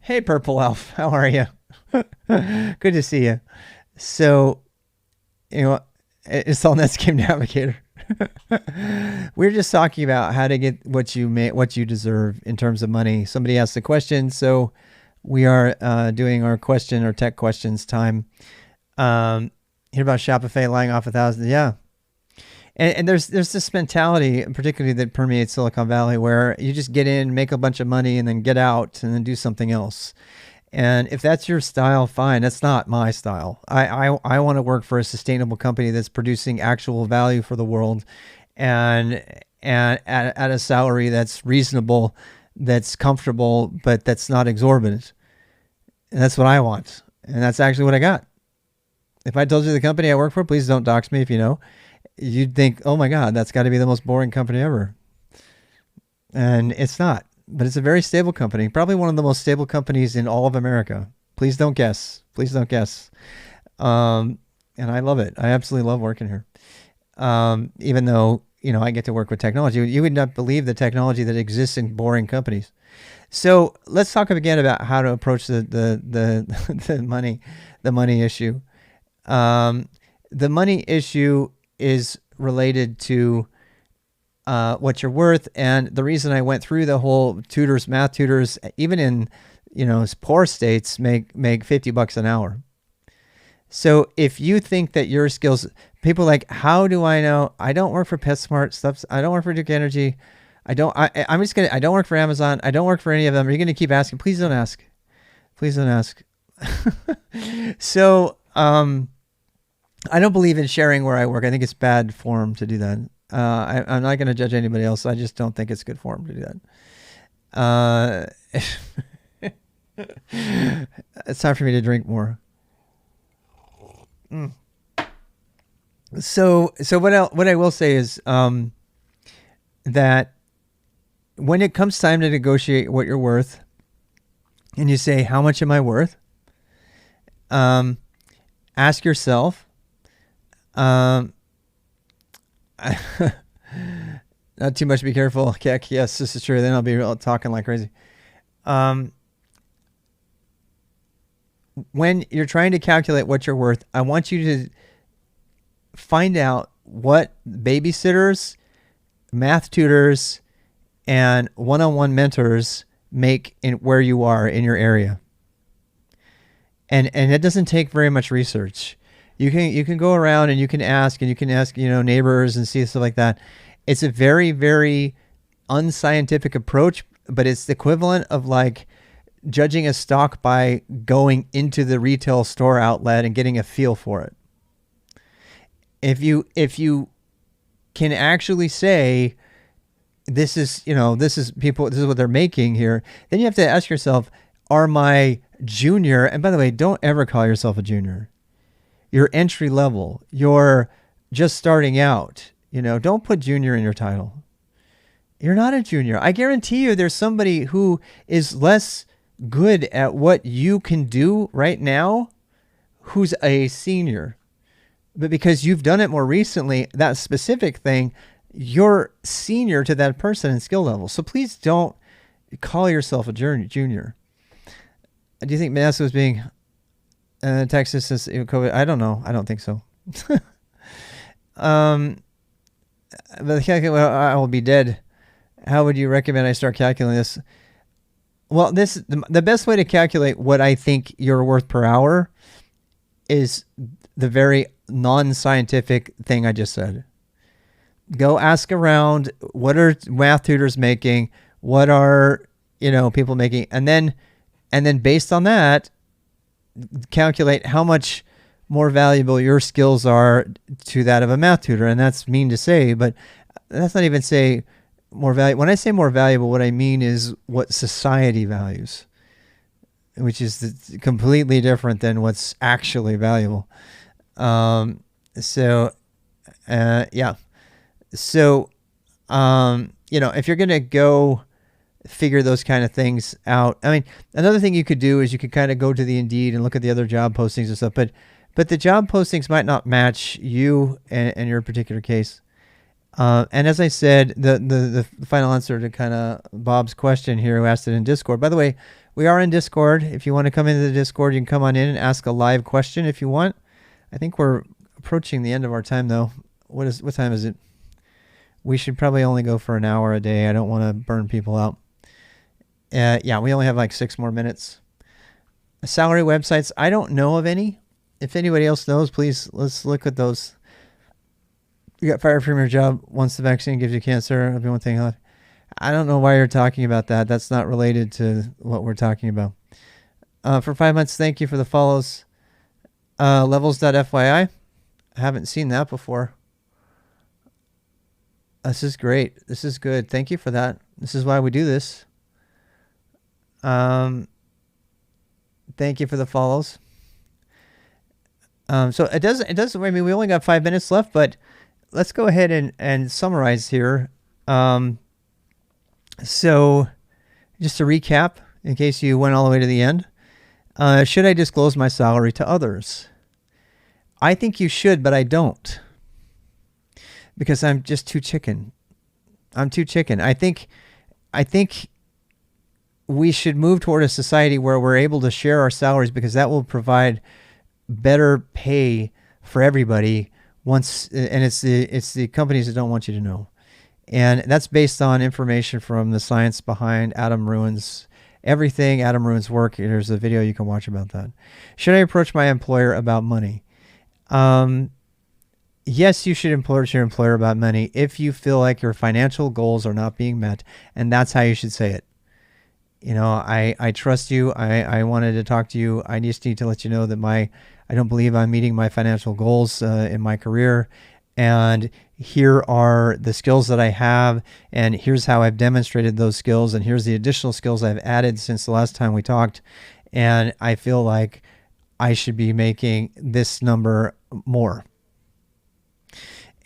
Hey, Purple Elf, how are you? Good to see you. So, it's all Netscape Navigator. We're just talking about how to get what you deserve in terms of money. Somebody asked a question, so we are doing our tech questions time. Hear about Shopify laying off 1,000? Yeah. And there's this mentality, particularly that permeates Silicon Valley, where you just get in, make a bunch of money, and then get out and then do something else. And if that's your style, fine. That's not my style. I want to work for a sustainable company that's producing actual value for the world, and at a salary that's reasonable, that's comfortable, but that's not exorbitant. And that's what I want. And that's actually what I got. If I told you the company I work for, please don't dox me if you know, you'd think, oh my God, that's got to be the most boring company ever. And it's not. But it's a very stable company, probably one of the most stable companies in all of America. Please don't guess. And I love it. I absolutely love working here. Even though, I get to work with technology. You would not believe the technology that exists in boring companies. So let's talk again about how to approach the money issue. The money issue is related to what you're worth. And the reason I went through the whole math tutors, even in, poor states make $50 an hour. So if you think that your skills, people like, how do I know? I don't work for PetSmart stuff. I don't work for Duke Energy. I don't work for Amazon. I don't work for any of them. Are you going to keep asking? Please don't ask. So, I don't believe in sharing where I work. I think it's bad form to do that. I'm not going to judge anybody else. I just don't think it's good form to do that. It's time for me to drink more. So what I will say is that when it comes time to negotiate what you're worth, and you say, how much am I worth? Ask yourself, not too much, be careful. Keck, yes, this is true. Then I'll be talking like crazy. When you're trying to calculate what you're worth, I want you to find out what babysitters, math tutors, and one-on-one mentors make in where you are in your area. And it doesn't take very much research. You can go around and you can ask neighbors and see stuff like that. It's a very, very unscientific approach, but it's the equivalent of like judging a stock by going into the retail store outlet and getting a feel for it. If you can actually say, this is what they're making here, then you have to ask yourself, are my junior, and by the way, don't ever call yourself a junior. You're entry level. You're just starting out. Don't put junior in your title. You're not a junior. I guarantee you there's somebody who is less good at what you can do right now who's a senior. But because you've done it more recently, that specific thing, you're senior to that person in skill level. So please don't call yourself a junior. Do you think Manasseh was being Texas is COVID? I don't know. I don't think so. But I will be dead. How would you recommend I start calculating this? Well, the best way to calculate what I think you're worth per hour is the very non-scientific thing I just said. Go ask around, what are math tutors making? What are, people making? And then based on that, calculate how much more valuable your skills are to that of a math tutor. And that's mean to say, but that's not even say more value. When I say more valuable, what I mean is what society values, which is completely different than what's actually valuable. Yeah. So, if you're going to go figure those kind of things out, I mean, another thing you could do is you could kind of go to the Indeed and look at the other job postings and stuff, but the job postings might not match you and your particular case. And as I said, the final answer to kind of Bob's question here, who asked it in Discord. By the way, we are in Discord. If you want to come into the Discord, you can come on in and ask a live question if you want. I think we're approaching the end of our time, though. What time is it? We should probably only go for an hour a day. I don't want to burn people out. Yeah, we only have like 6 more minutes. Salary websites, I don't know of any. If anybody else knows, please, let's look at those. You got fired from your job once the vaccine gives you cancer. That'll be one thing. I don't know why you're talking about that. That's not related to what we're talking about. For 5 months, thank you for the follows. Levels.fyi. I haven't seen that before. This is great. This is good. Thank you for that. This is why we do this. Thank you for the follows. So it doesn't, I mean, we only got 5 minutes left, but let's go ahead and summarize here. So just to recap, in case you went all the way to the end, should I disclose my salary to others? I think you should, but I don't, because I'm just too chicken. I'm too chicken. I think we should move toward a society where we're able to share our salaries, because that will provide better pay for everybody once, and it's the companies that don't want you to know. And that's based on information from the science behind Adam Ruin's work. There's a video you can watch about that. Should I approach my employer about money? Yes, you should approach your employer about money if you feel like your financial goals are not being met, and that's how you should say it. I trust you. I wanted to talk to you. I just need to let you know that I don't believe I'm meeting my financial goals in my career. And here are the skills that I have. And here's how I've demonstrated those skills. And here's the additional skills I've added since the last time we talked. And I feel like I should be making this number more.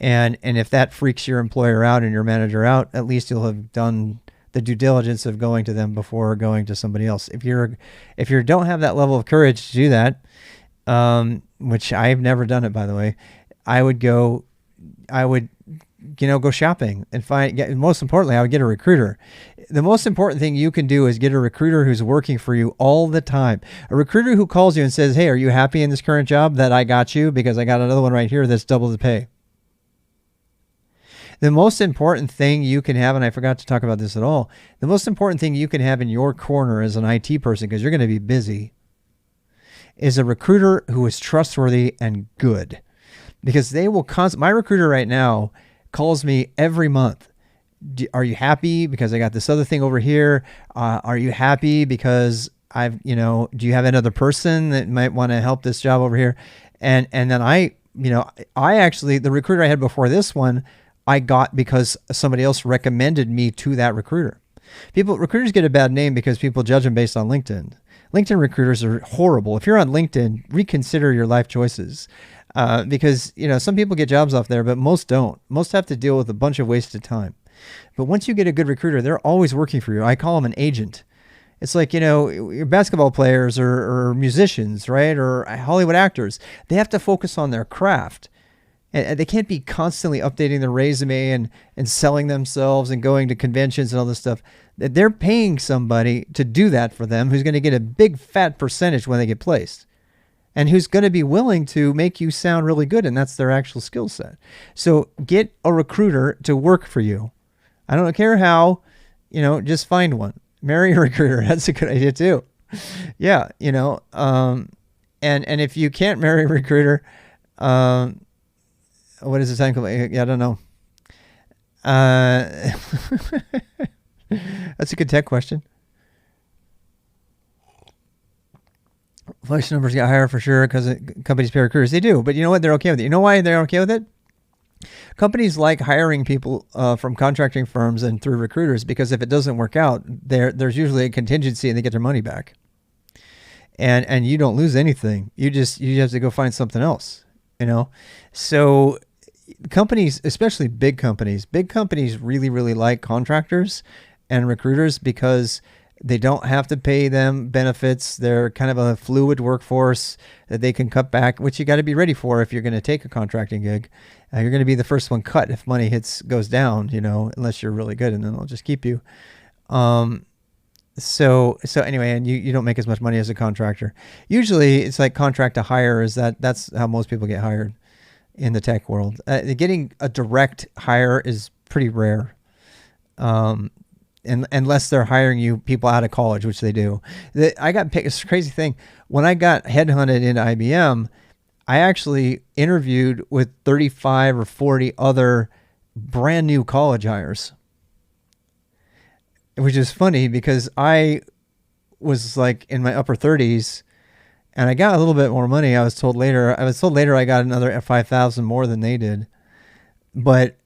And if that freaks your employer out and your manager out, at least you'll have done the due diligence of going to them before going to somebody else. If you don't have that level of courage to do that, which I've never done it, by the way, I would go shopping and most importantly, I would get a recruiter. The most important thing you can do is get a recruiter who's working for you all the time. A recruiter who calls you and says, hey, are you happy in this current job? That I got you because I got another one right here that's double the pay. The most important thing you can have, and I forgot to talk about this at all, the most important thing you can have in your corner as an IT person, because you're going to be busy, is a recruiter who is trustworthy and good. Because they will my recruiter right now calls me every month. Are you happy because I got this other thing over here? Are you happy because do you have another person that might want to help this job over here? And then I actually, the recruiter I had before this one, I got because somebody else recommended me to that recruiter. Recruiters get a bad name because people judge them based on LinkedIn. LinkedIn recruiters are horrible. If you're on LinkedIn, reconsider your life choices. Because, some people get jobs off there, but most don't. Most have to deal with a bunch of wasted time. But once you get a good recruiter, they're always working for you. I call them an agent. It's like, your basketball players or musicians, right? Or Hollywood actors. They have to focus on their craft. And they can't be constantly updating their resume and selling themselves and going to conventions and all this stuff. They're paying somebody to do that for them who's going to get a big fat percentage when they get placed and who's going to be willing to make you sound really good. And that's their actual skill set. So get a recruiter to work for you. I don't care how, just find one. Marry a recruiter. That's a good idea too. Yeah. And if you can't marry a recruiter, what is the time called? Yeah, I don't know. That's a good tech question. Flex numbers get higher for sure because companies pay recruiters. They do, but you know what? They're okay with it. You know why they're okay with it? Companies like hiring people from contracting firms and through recruiters because if it doesn't work out, there's usually a contingency and they get their money back. And you don't lose anything. You have to go find something else. So companies, especially big companies really, really like contractors and recruiters because they don't have to pay them benefits. They're kind of a fluid workforce that they can cut back, which you got to be ready for if you're going to take a contracting gig. You're going to be the first one cut if money goes down, unless you're really good, and then they'll just keep you. So anyway, and you don't make as much money as a contractor. Usually it's like contract to hire that's how most people get hired in the tech world. Getting a direct hire is pretty rare. Unless they're hiring you people out of college, which they do. I got picked. It's a crazy thing. When I got headhunted into IBM, I actually interviewed with 35 or 40 other brand new college hires, which is funny because I was like in my upper 30s and I got a little bit more money. I was told later I got another 5,000 more than they did. But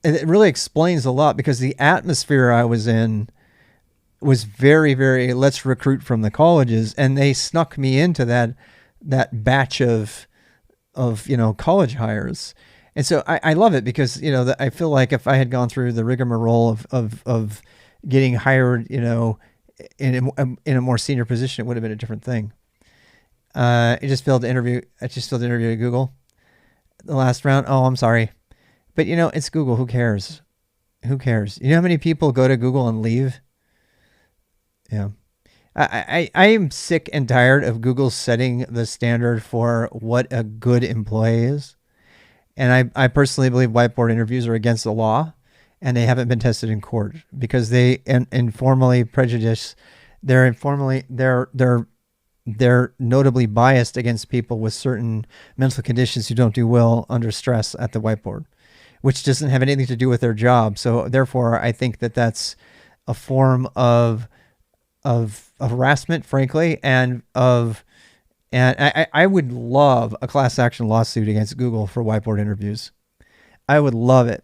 it really explains a lot because the atmosphere I was in was very, very, let's recruit from the colleges. And they snuck me into that batch of college hires. And so I love it because, I feel like if I had gone through the rigmarole of getting hired, in a more senior position, it would have been a different thing. I just failed to interview at Google the last round. Oh, I'm sorry. But it's Google. Who cares? You know how many people go to Google and leave? Yeah. I am sick and tired of Google setting the standard for what a good employee is. And I personally believe whiteboard interviews are against the law and they haven't been tested in court because they informally prejudice. They're notably biased against people with certain mental conditions who don't do well under stress at the whiteboard, which doesn't have anything to do with their job. So therefore, I think that that's a form of harassment, frankly, and I would love a class action lawsuit against Google for whiteboard interviews. I would love it.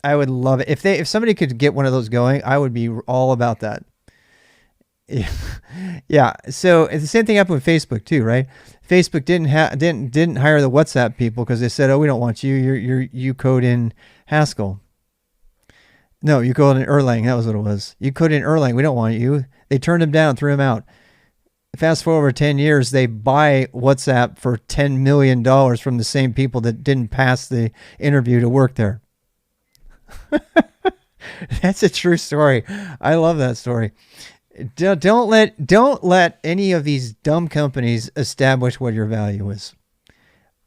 If somebody could get one of those going, I would be all about that. Yeah. So the same thing happened with Facebook too, right? Facebook didn't hire the WhatsApp people because they said, "Oh, we don't want you. You code in Haskell." No, you code in Erlang. That was what it was. You code in Erlang. We don't want you. They turned him down, threw him out. Fast forward 10 years, they buy WhatsApp for $10 million from the same people that didn't pass the interview to work there. That's a true story. I love that story. Don't let any of these dumb companies establish what your value is.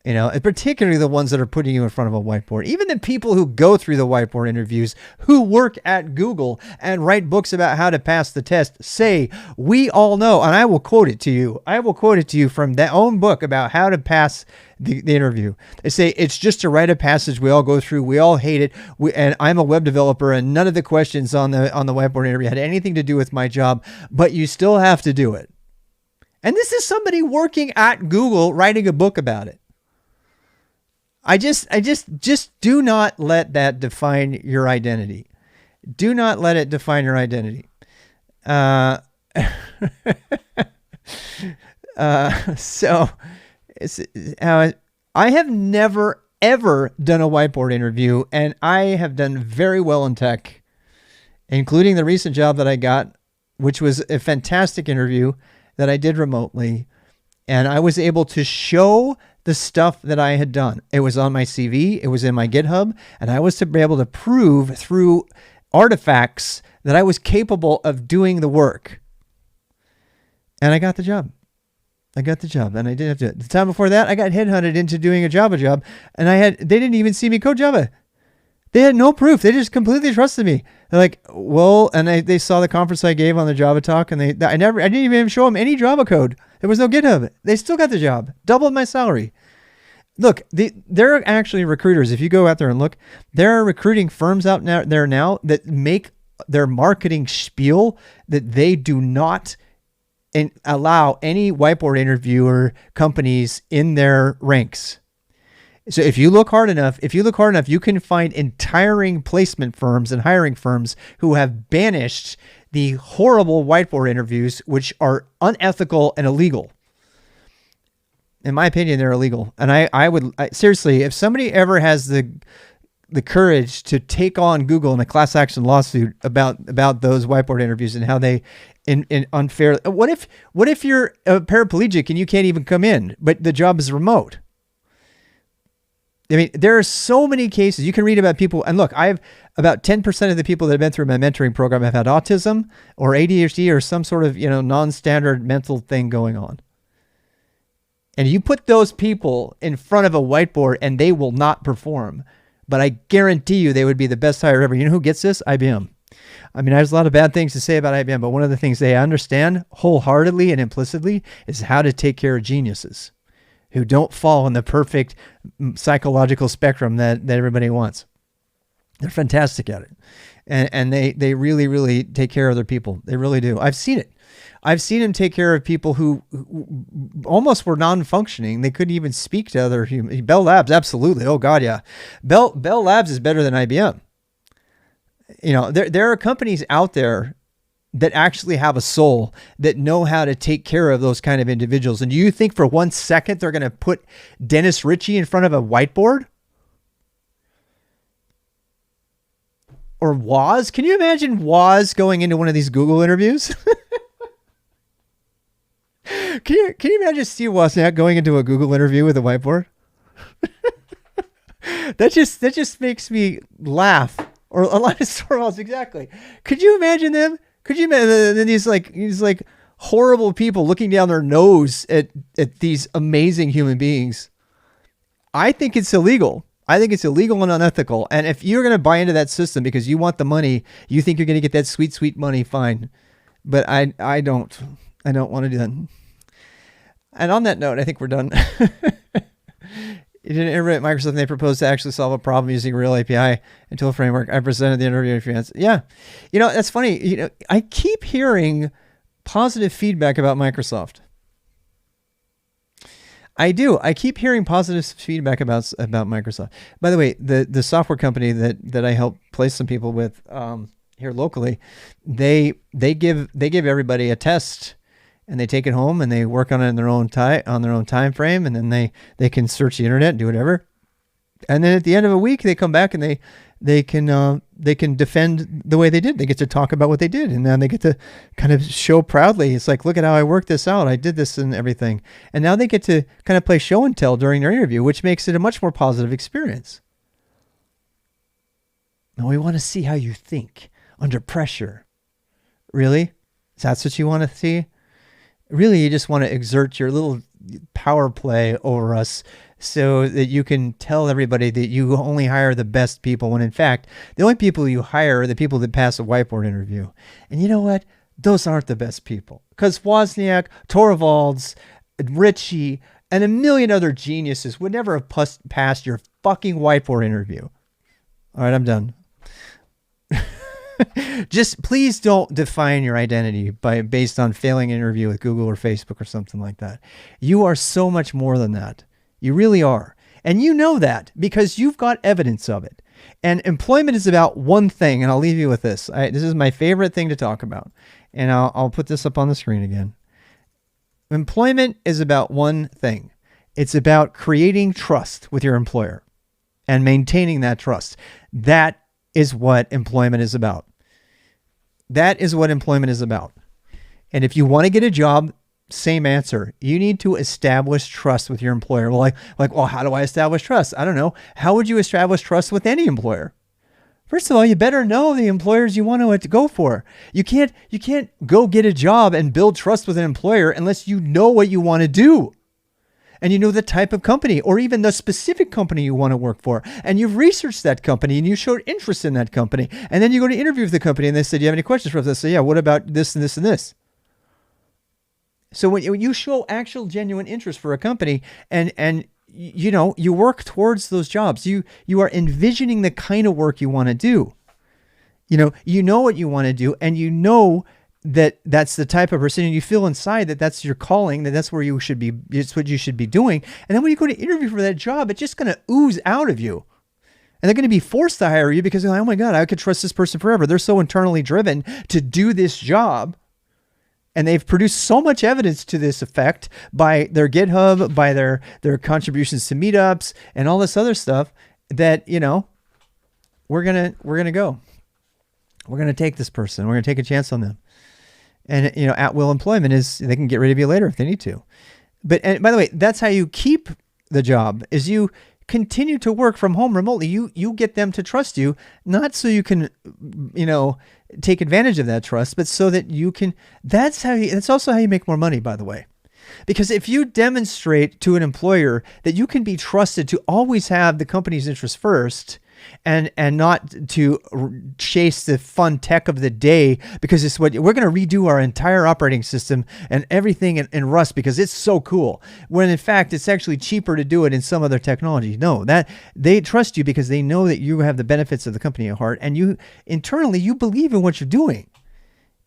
Particularly the ones that are putting you in front of a whiteboard. Even the people who go through the whiteboard interviews, who work at Google and write books about how to pass the test, say, we all know, and I will quote it to you. I will quote it to you from their own book about how to pass the interview. They say, it's just a rite of passage we all go through. We all hate it. And I'm a web developer, and none of the questions on the whiteboard interview had anything to do with my job, but you still have to do it. And this is somebody working at Google writing a book about it. I just do not let that define your identity. Do not let it define your identity. So I have never, ever done a whiteboard interview, and I have done very well in tech, including the recent job that I got, which was a fantastic interview that I did remotely. And I was able to show the stuff that I had done. It was on my CV. It was in my GitHub. And I was to be able to prove through artifacts that I was capable of doing the work. And I got the job. And I didn't have to. The time before that, I got headhunted into doing a Java job. And they didn't even see me code Java. They had no proof. They just completely trusted me. They're like, well, and they saw the conference I gave on the Java talk, and I didn't even show them any Java code. There was no GitHub. They still got the job, doubled my salary. Look, there are actually recruiters. If you go out there and look, there are recruiting firms out there now that make their marketing spiel that they do not allow any whiteboard interviewer companies in their ranks. So if you look hard enough, you can find entire placement firms and hiring firms who have banished the horrible whiteboard interviews, which are unethical and illegal. In my opinion, they're illegal. And I would seriously, if somebody ever has the courage to take on Google in a class action lawsuit about those whiteboard interviews and how they unfair. What if you're a paraplegic and you can't even come in, but the job is remote? I mean, there are so many cases you can read about people. And look, I have about 10% of the people that have been through my mentoring program have had autism or ADHD or some sort of, non-standard mental thing going on. And you put those people in front of a whiteboard and they will not perform. But I guarantee you they would be the best hire ever. You know who gets this? IBM. I mean, there's a lot of bad things to say about IBM, but one of the things they understand wholeheartedly and implicitly is how to take care of geniuses who don't fall in the perfect psychological spectrum that everybody wants. They're fantastic at it. And they really, really take care of their people. They really do. I've seen it. I've seen them take care of people who almost were non-functioning. They couldn't even speak to other humans. Bell Labs, absolutely. Oh God, yeah. Bell Labs is better than IBM. There are companies out there that actually have a soul, that know how to take care of those kind of individuals. And do you think for 1 second they're going to put Dennis Ritchie in front of a whiteboard? Or Woz? Can you imagine Woz going into one of these Google interviews? Can you imagine Steve Wozniak going into a Google interview with a whiteboard? That just makes me laugh. Or Linus Torvalds, exactly. Could you imagine them? Could you imagine these like horrible people looking down their nose at these amazing human beings? I think it's illegal. I think it's illegal and unethical. And if you're going to buy into that system because you want the money, you think you're going to get that sweet, sweet money, fine. But I don't want to do that. And on that note, I think we're done. In an interview at Microsoft, they proposed to actually solve a problem using a real API and tool framework. I presented the interview in France. Yeah. That's funny. I keep hearing positive feedback about Microsoft. I do. I keep hearing positive feedback about Microsoft. By the way, the software company that I help place some people with here locally, they give everybody a test. And they take it home and they work on it in their own time frame, and then they can search the internet and do whatever. And then at the end of a week, they come back and they can defend the way they did. They get to talk about what they did, and then they get to kind of show proudly. It's like, look at how I worked this out. I did this and everything. And now they get to kind of play show and tell during their interview, which makes it a much more positive experience. Now we want to see how you think under pressure. Really? That's what you want to see? Really, you just want to exert your little power play over us so that you can tell everybody that you only hire the best people, when in fact, the only people you hire are the people that pass a whiteboard interview. And you know what? Those aren't the best people. Because Wozniak, Torvalds, Ritchie, and a million other geniuses would never have passed your fucking whiteboard interview. All right, I'm done. Just please don't define your identity based on failing an interview with Google or Facebook or something like that. You are so much more than that. You really are. And you know that because you've got evidence of it. And employment is about one thing, and I'll leave you with this. This is my favorite thing to talk about. And I'll put this up on the screen again. Employment is about one thing. It's about creating trust with your employer and maintaining that trust. That is what employment is about. That is what employment is about. And if you want to get a job, same answer. You need to establish trust with your employer. Well, well, how do I establish trust? I don't know. How would you establish trust with any employer? First of all, you better know the employers you want to go for. You can't go get a job and build trust with an employer unless you know what you want to do. And you know the type of company or even the specific company you want to work for. And you've researched that company and you showed interest in that company. And then you go to interview with the company and they said, do you have any questions for us? They say, yeah, what about this and this and this? So when you show actual genuine interest for a company and you work towards those jobs, you are envisioning the kind of work you want to do. You know what you want to do, and you know that's the type of person, and you feel inside that that's your calling, that's where you should be, it's what you should be doing. And then when you go to interview for that job, it's just going to ooze out of you. And they're going to be forced to hire you because they're like, oh my God, I could trust this person forever. They're so internally driven to do this job. And they've produced so much evidence to this effect by their GitHub, by their contributions to meetups and all this other stuff that, we're going to go. We're going to take this person. We're going to take a chance on them. And, at will employment is they can get rid of you later if they need to. And by the way, that's how you keep the job, is you continue to work from home remotely. You get them to trust you, not so you can, take advantage of that trust, but so that you can, that's also how you make more money, by the way. Because if you demonstrate to an employer that you can be trusted to always have the company's interest first and not to chase the fun tech of the day, because it's what we're going to redo our entire operating system and everything in Rust because it's so cool, when in fact it's actually cheaper to do it in some other technology. No, that they trust you because they know that you have the benefits of the company at heart, and you internally you believe in what you're doing.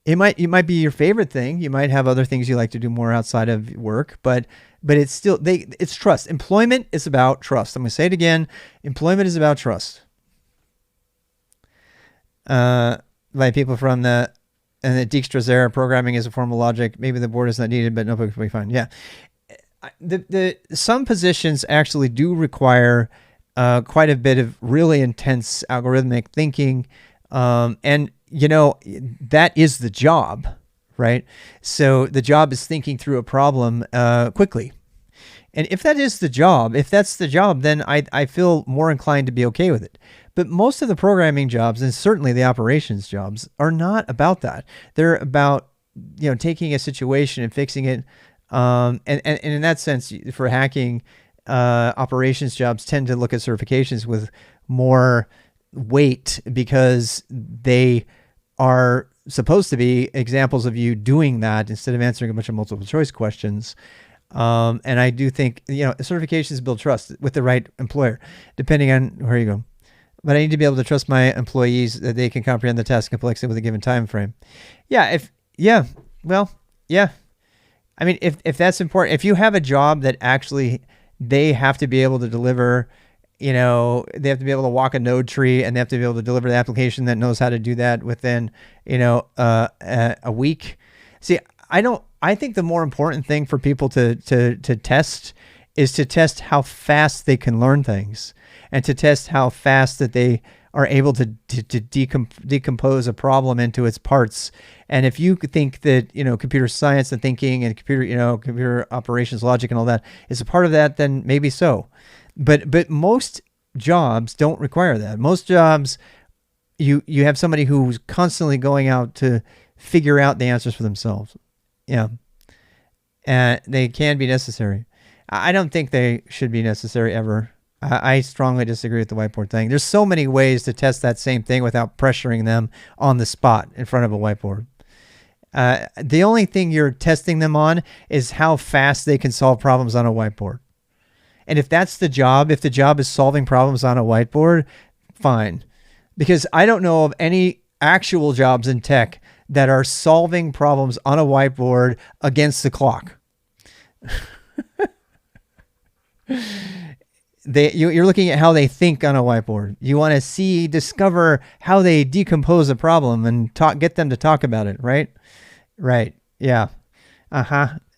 It might be your favorite thing. You might have other things you like to do more outside of work, but it's still it's trust. Employment is about trust. I'm going to say it again. Employment is about trust. By people from the Dijkstra's era, programming is a formal logic. Maybe the board is not needed, but nobody can be fine. Yeah, some positions actually do require quite a bit of really intense algorithmic thinking, and that is the job, right? So the job is thinking through a problem quickly. And if that's the job, then I feel more inclined to be okay with it. But most of the programming jobs, and certainly the operations jobs, are not about that. They're about, taking a situation and fixing it. And in that sense, for hacking, operations jobs tend to look at certifications with more weight because they are supposed to be examples of you doing that instead of answering a bunch of multiple choice questions. And I do think, certifications build trust with the right employer, depending on where you go. But I need to be able to trust my employees that they can comprehend the task complexity with a given time frame. Yeah. I mean, if that's important, if you have a job that actually they have to be able to deliver, they have to be able to walk a node tree, and they have to be able to deliver the application that knows how to do that within, a week. See, I think the more important thing for people to test is to test how fast they can learn things, and to test how fast that they are able to decompose a problem into its parts. And if you think that, computer science and thinking and computer operations logic and all that is a part of that, then maybe so. But most jobs don't require that. Most jobs, you have somebody who's constantly going out to figure out the answers for themselves. Yeah. And they can be necessary. I don't think they should be necessary ever. I strongly disagree with the whiteboard thing. There's so many ways to test that same thing without pressuring them on the spot in front of a whiteboard. The only thing you're testing them on is how fast they can solve problems on a whiteboard. And if that's the job, if the job is solving problems on a whiteboard, fine. Because I don't know of any actual jobs in tech that are solving problems on a whiteboard against the clock. You're looking at how they think on a whiteboard. You want to discover how they decompose a problem and get them to talk about it, right? Right. Yeah.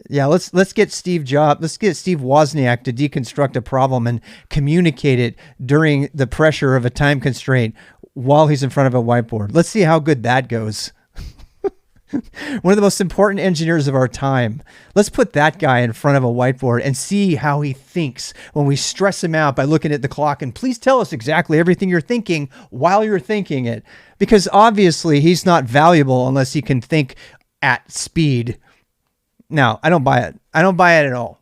Yeah. Let's get Steve Wozniak to deconstruct a problem and communicate it during the pressure of a time constraint while he's in front of a whiteboard. Let's see how good that goes. One of the most important engineers of our time. Let's put that guy in front of a whiteboard and see how he thinks when we stress him out by looking at the clock. And please tell us exactly everything you're thinking while you're thinking it. Because obviously he's not valuable unless he can think at speed. No, I don't buy it. I don't buy it at all.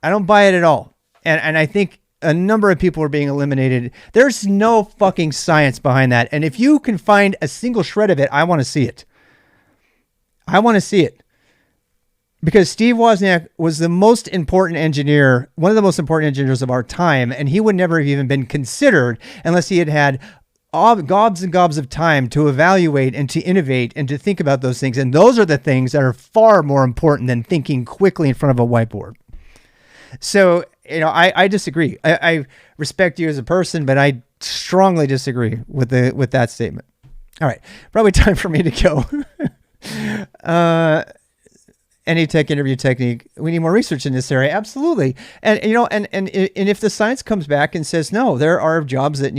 I don't buy it at all. And I think a number of people are being eliminated. There's no fucking science behind that. And if you can find a single shred of it, I want to see it. I want to see it. Because Steve Wozniak was the most important engineer, one of the most important engineers of our time, and he would never have even been considered unless he had had gobs and gobs of time to evaluate and to innovate and to think about those things. And those are the things that are far more important than thinking quickly in front of a whiteboard. So, I disagree. I respect you as a person, but I strongly disagree with that statement. All right, probably time for me to go. Any tech interview technique, we need more research in this area. Absolutely. And if the science comes back and says, no, there are jobs that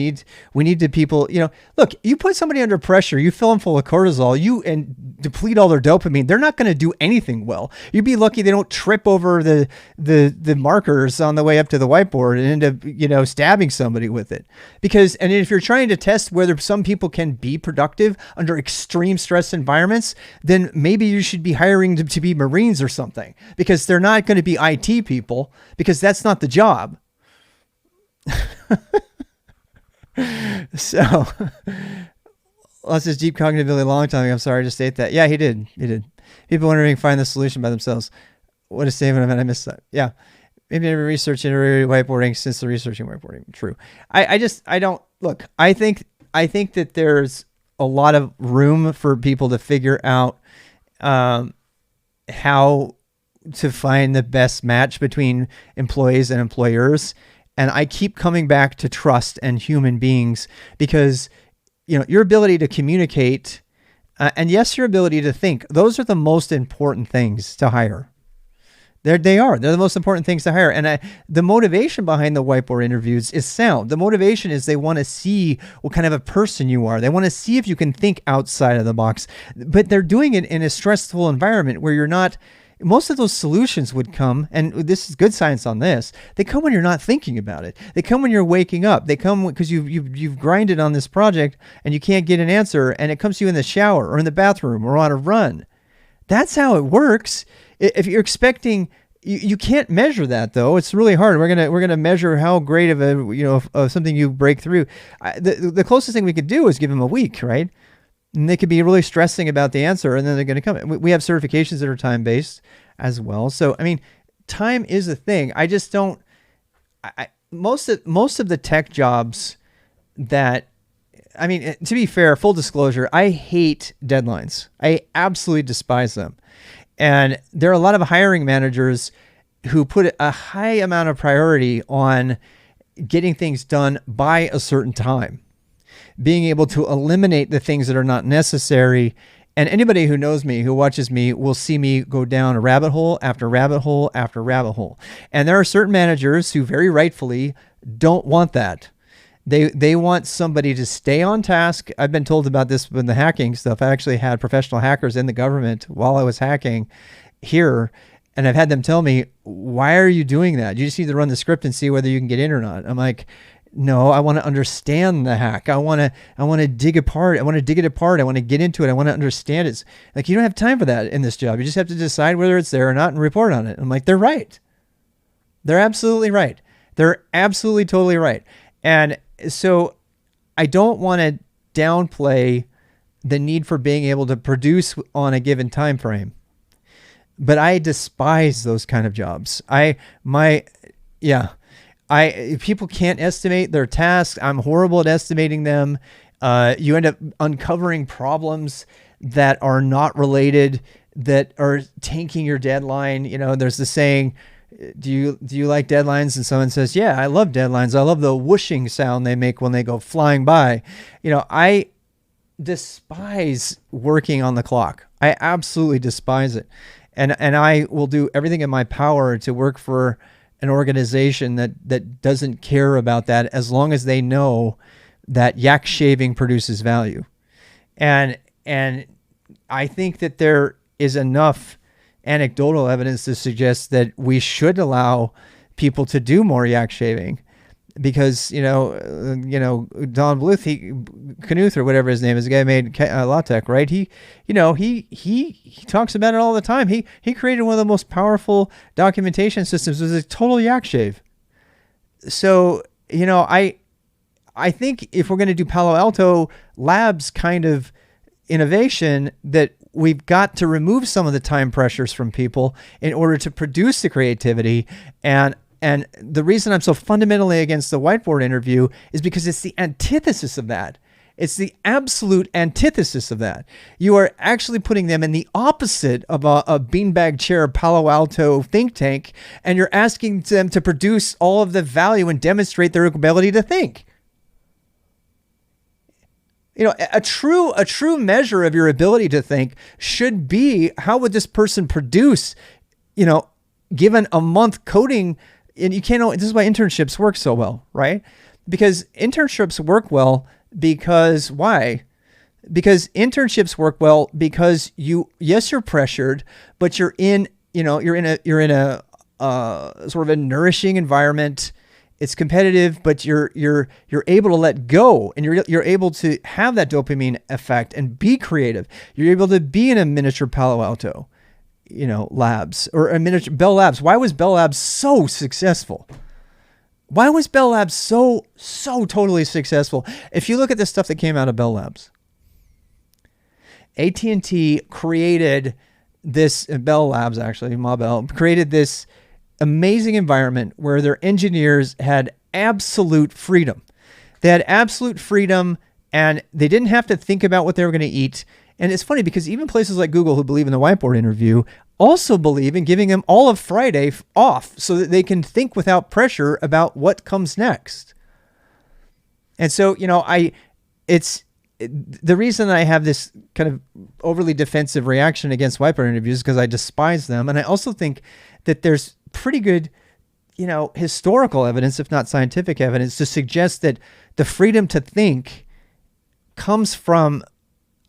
we need to people, look, you put somebody under pressure, you fill them full of cortisol, and deplete all their dopamine. They're not going to do anything well. You'd be lucky they don't trip over the markers on the way up to the whiteboard and end up, stabbing somebody with it. And if you're trying to test whether some people can be productive under extreme stress environments, then maybe you should be hiring them to be Marines or something, because they're not going to be IT people, because that's not the job. So, lost his deep cognitive ability a long time ago. I'm sorry to state that. Yeah, he did. People wondering find the solution by themselves. What a statement! I missed that. Yeah, maybe never researched whiteboarding since the researching whiteboarding. True. I don't look. I think that there's a lot of room for people to figure out how to find the best match between employees and employers. And I keep coming back to trust and human beings, because, your ability to communicate and yes, your ability to think, those are the most important things to hire. They're the most important things to hire. And the motivation behind the whiteboard interviews is sound. The motivation is they want to see what kind of a person you are. They want to see if you can think outside of the box, but they're doing it in a stressful environment where you're not. Most of those solutions would come, and this is good science on this, they come when you're not thinking about it. They come when you're waking up. They come because you've grinded on this project and you can't get an answer, and it comes to you in the shower or in the bathroom or on a run. That's how it works. If you're expecting, you can't measure that though. It's really hard. We're gonna measure how great of of something you break through. The closest thing we could do is give them a week, right? And they could be really stressing about the answer, and then they're going to come. We have certifications that are time-based as well. So, time is a thing. I just don't. Most of the tech jobs that, to be fair, full disclosure, I hate deadlines. I absolutely despise them. And there are a lot of hiring managers who put a high amount of priority on getting things done by a certain time, being able to eliminate the things that are not necessary. And anybody who knows me, who watches me, will see me go down a rabbit hole after rabbit hole after rabbit hole. And there are certain managers who very rightfully don't want that. They want somebody to stay on task. I've been told about this with the hacking stuff. I actually had professional hackers in the government while I was hacking here, and I've had them tell me, why are you doing that? You just need to run the script and see whether you can get in or not. I'm like, no, I want to understand the hack. I want to dig apart. I want to dig it apart. I want to get into it. I want to understand it. Like, you don't have time for that in this job. You just have to decide whether it's there or not and report on it. I'm like, they're right. They're absolutely right. They're absolutely totally right. And so I don't want to downplay the need for being able to produce on a given time frame, but I despise those kind of jobs. People can't estimate their tasks. I'm horrible at estimating them. You end up uncovering problems that are not related, that are tanking your deadline. There's the saying, do you like deadlines? And someone says, yeah, I love deadlines. I love the whooshing sound they make when they go flying by. I despise working on the clock. I absolutely despise it. And I will do everything in my power to work for an organization that doesn't care about that, as long as they know that yak shaving produces value. And I think that there is enough anecdotal evidence to suggest that we should allow people to do more yak shaving, because Don Knuth or whatever his name is, the guy who made LaTeX, right? He talks about it all the time. He created one of the most powerful documentation systems. It was a total yak shave. So I think if we're going to do Palo Alto Labs kind of innovation, that we've got to remove some of the time pressures from people in order to produce the creativity. And the reason I'm so fundamentally against the whiteboard interview is because it's the antithesis of that. It's the absolute antithesis of that. You are actually putting them in the opposite of a beanbag chair Palo Alto think tank, and you're asking them to produce all of the value and demonstrate their ability to think. A true measure of your ability to think should be, how would this person produce, given a month coding. And you can't, this is why internships work so well, right? Because internships work well because why? Because internships work well because you're pressured, but you're in a sort of a nourishing environment. It's competitive, but you're able to let go, and you're able to have that dopamine effect and be creative. You're able to be in a miniature Palo Alto, labs, or a miniature Bell Labs. Why was Bell Labs so successful? Why was Bell Labs so totally successful? If you look at the stuff that came out of Bell Labs, AT&T created this, Bell Labs actually, Ma Bell, created this amazing environment where their engineers had absolute freedom. They had absolute freedom, and they didn't have to think about what they were going to eat. And it's funny because even places like Google, who believe in the whiteboard interview, also believe in giving them all of Friday off so that they can think without pressure about what comes next. And so, it's the reason I have this kind of overly defensive reaction against whiteboard interviews is because I despise them. And I also think that there's pretty good, historical evidence, if not scientific evidence, to suggest that the freedom to think comes from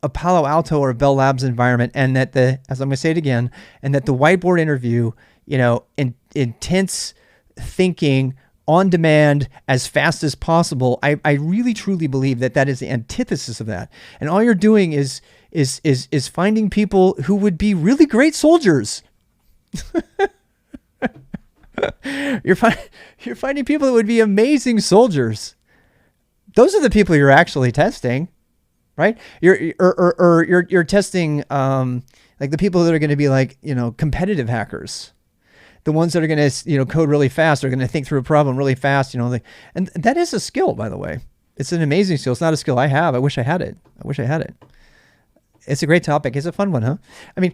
a Palo Alto or a Bell Labs environment, and that as I'm going to say it again, and that the whiteboard interview, intense thinking on demand as fast as possible. I really truly believe that is the antithesis of that. And all you're doing is finding people who would be really great soldiers. You're finding people that would be amazing soldiers. Those are the people you're actually testing, right? You're testing like the people that are going to be like, competitive hackers, the ones that are going to, code really fast, are going to think through a problem really fast, and that is a skill, by the way. It's an amazing skill. It's not a skill I have. I wish I had it. It's a great topic. It's a fun one, huh? I mean,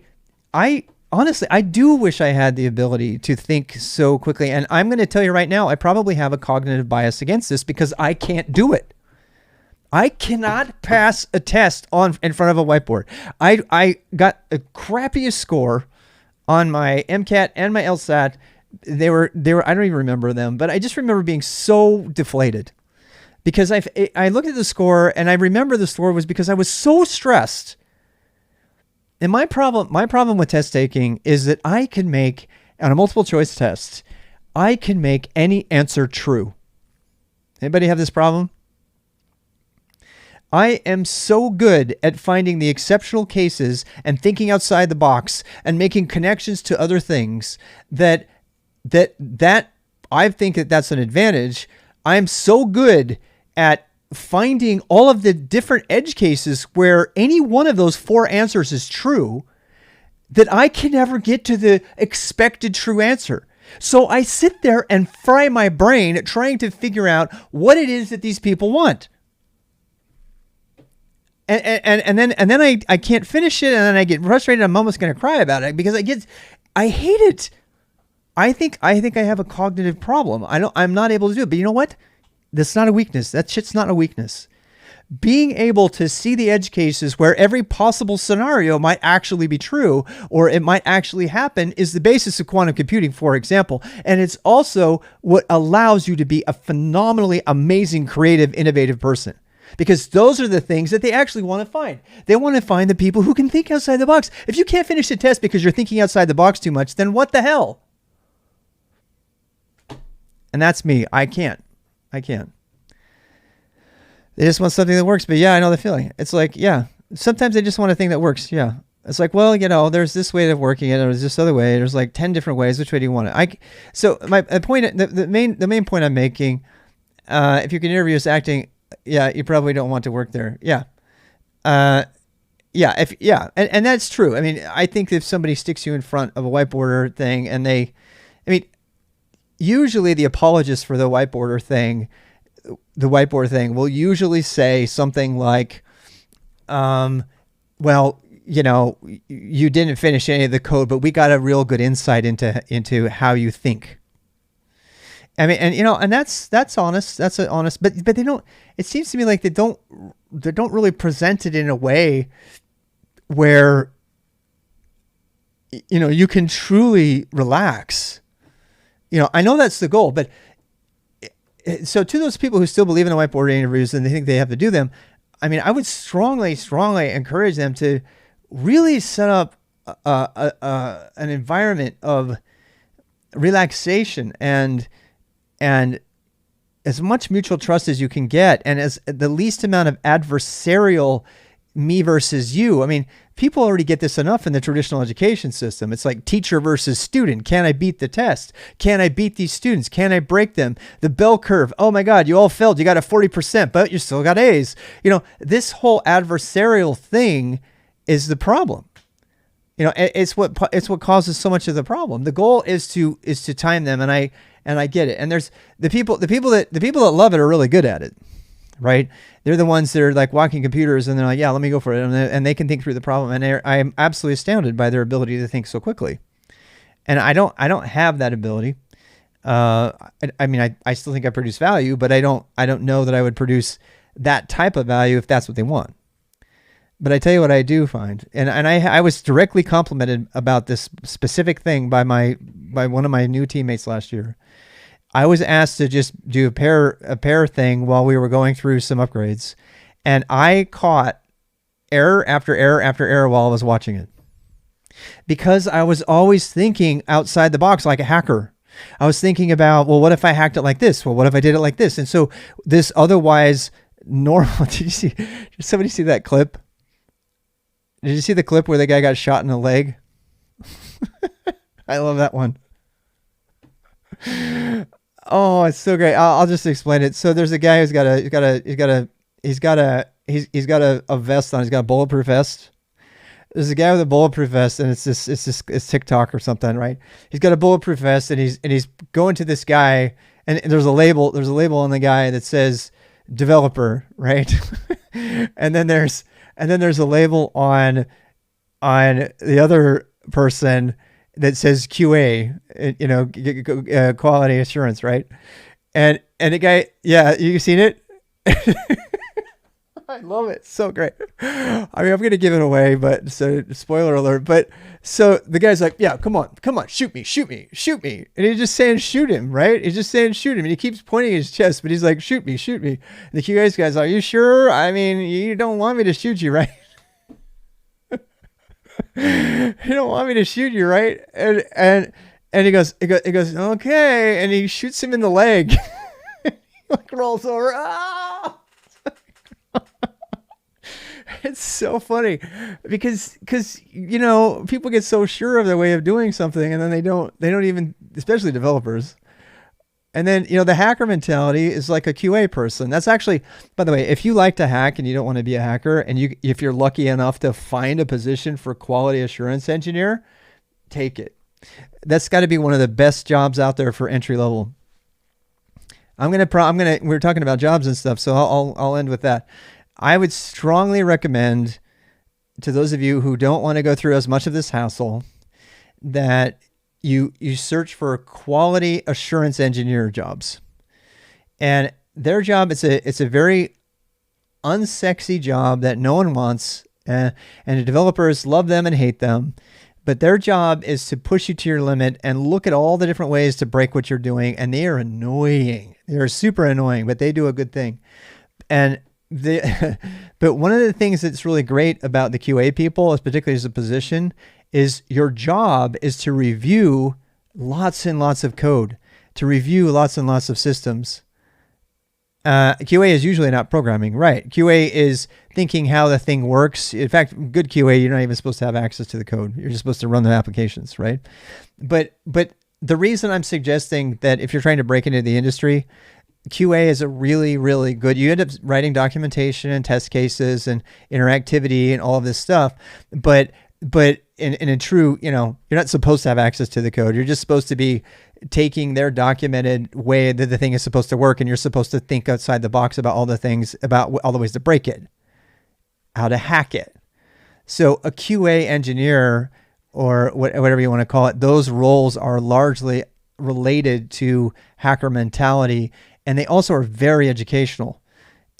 honestly, I do wish I had the ability to think so quickly. And I'm going to tell you right now, I probably have a cognitive bias against this because I can't do it. I cannot pass a test in front of a whiteboard. I got the crappiest score on my MCAT and my LSAT. They were, I don't even remember them, but I just remember being so deflated because I looked at the score, and I remember the score was because I was so stressed. And my problem with test taking is that I can make, on a multiple choice test, I can make any answer true. Anybody have this problem? I am so good at finding the exceptional cases and thinking outside the box and making connections to other things that I think that's an advantage. I'm so good at finding all of the different edge cases where any one of those four answers is true that I can never get to the expected true answer. So I sit there and fry my brain trying to figure out what it is that these people want. And then I can't finish it, and then I get frustrated. I'm almost going to cry about it because I hate it. I think I have a cognitive problem. I'm not able to do it. But you know what? That's not a weakness. That shit's not a weakness. Being able to see the edge cases where every possible scenario might actually be true, or it might actually happen, is the basis of quantum computing, for example. And it's also what allows you to be a phenomenally amazing, creative, innovative person. because those are the things that they actually want to find. They want to find the people who can think outside the box. If you can't finish the test because you're thinking outside the box too much, then what the hell? And that's me. I can't. They just want something that works. But yeah, I know the feeling. It's like, yeah, sometimes they just want a thing that works. Yeah. It's like, well, there's this way of working it, or there's this other way. There's like 10 different ways. Which way do you want it? So my point, the main point I'm making, if you can interview as acting, yeah, you probably don't want to work there. Yeah. And that's true. I mean, I think if somebody sticks you in front of a whiteboarder thing and usually the apologists for the whiteboard thing will usually say something like, well, you didn't finish any of the code, but we got a real good insight into how you think. I mean, and that's honest. That's honest, but they don't. It seems to me like they don't really present it in a way where you can truly relax. I know that's the goal, but so to those people who still believe in the whiteboard interviews and they think they have to do them, I mean, I would strongly encourage them to really set up an environment of relaxation and as much mutual trust as you can get, and as the least amount of adversarial me versus you. I mean, people already get this enough in the traditional education system. It's like teacher versus student. Can I beat the test? Can I beat these students? Can I break them? The bell curve. Oh my God, you all failed. You got a 40%, but you still got A's. This whole adversarial thing is the problem. It's what causes so much of the problem. The goal is to time them, and I get it. And there's the people that love it are really good at it, right? They're the ones that are like walking computers, and they're like, yeah, let me go for it, and they can think through the problem. And I'm absolutely astounded by their ability to think so quickly. And I don't have that ability. I mean, I still think I produce value, but I don't know that I would produce that type of value if that's what they want. But I tell you what I do find, and I was directly complimented about this specific thing by one of my new teammates last year. I was asked to just do a pair thing while we were going through some upgrades, and I caught error after error after error while I was watching it, because I was always thinking outside the box like a hacker. I was thinking about, well, what if I hacked it like this? Well, what if I did it like this? And so this otherwise normal. Did somebody see that clip? Did you see the clip where the guy got shot in the leg? I love that one. Oh, it's so great. I'll just explain it. So there's a guy who's got a vest on. He's got a bulletproof vest. There's a guy with a bulletproof vest, and it's TikTok or something, right? He's got a bulletproof vest, and he's going to this guy, and there's a label on the guy that says developer, right? and then there's a label on the other person that says QA, quality assurance, right? And the guy, yeah, you seen it? I love it. So great. I mean, I'm going to give it away, but so spoiler alert. But so the guy's like, yeah, come on, shoot me. And he's just saying, shoot him, right? He's just saying, shoot him. And he keeps pointing his chest, but he's like, shoot me. And the QA guy's like, are you sure? I mean, you don't want me to shoot you, right? You don't want me to shoot you, right? And he goes, okay. And he shoots him in the leg. He like rolls over. Ah! It's so funny because people get so sure of their way of doing something, and then they don't even, especially developers. And then, the hacker mentality is like a QA person. That's actually, by the way, if you like to hack and you don't want to be a hacker, and if you're lucky enough to find a position for quality assurance engineer, take it. That's got to be one of the best jobs out there for entry level. We're talking about jobs and stuff, so I'll end with that. I would strongly recommend to those of you who don't want to go through as much of this hassle that you search for quality assurance engineer jobs. And their job, it's a very unsexy job that no one wants, and the developers love them and hate them. But their job is to push you to your limit and look at all the different ways to break what you're doing. And they are annoying. They're super annoying, but they do a good thing. And But one of the things that's really great about the QA people, particularly as a position, is your job is to review lots and lots of code, to review lots and lots of systems. QA is usually not programming, right? QA is thinking how the thing works. In fact, good QA, you're not even supposed to have access to the code. You're just supposed to run the applications, right? But the reason I'm suggesting that if you're trying to break into the industry, QA is a really, really good, you end up writing documentation and test cases and interactivity and all of this stuff. But in a true, you're not supposed to have access to the code. You're just supposed to be taking their documented way that the thing is supposed to work. And you're supposed to think outside the box about all the things, about all the ways to break it, how to hack it. So a QA engineer, or whatever you want to call it, those roles are largely related to hacker mentality. And they also are very educational,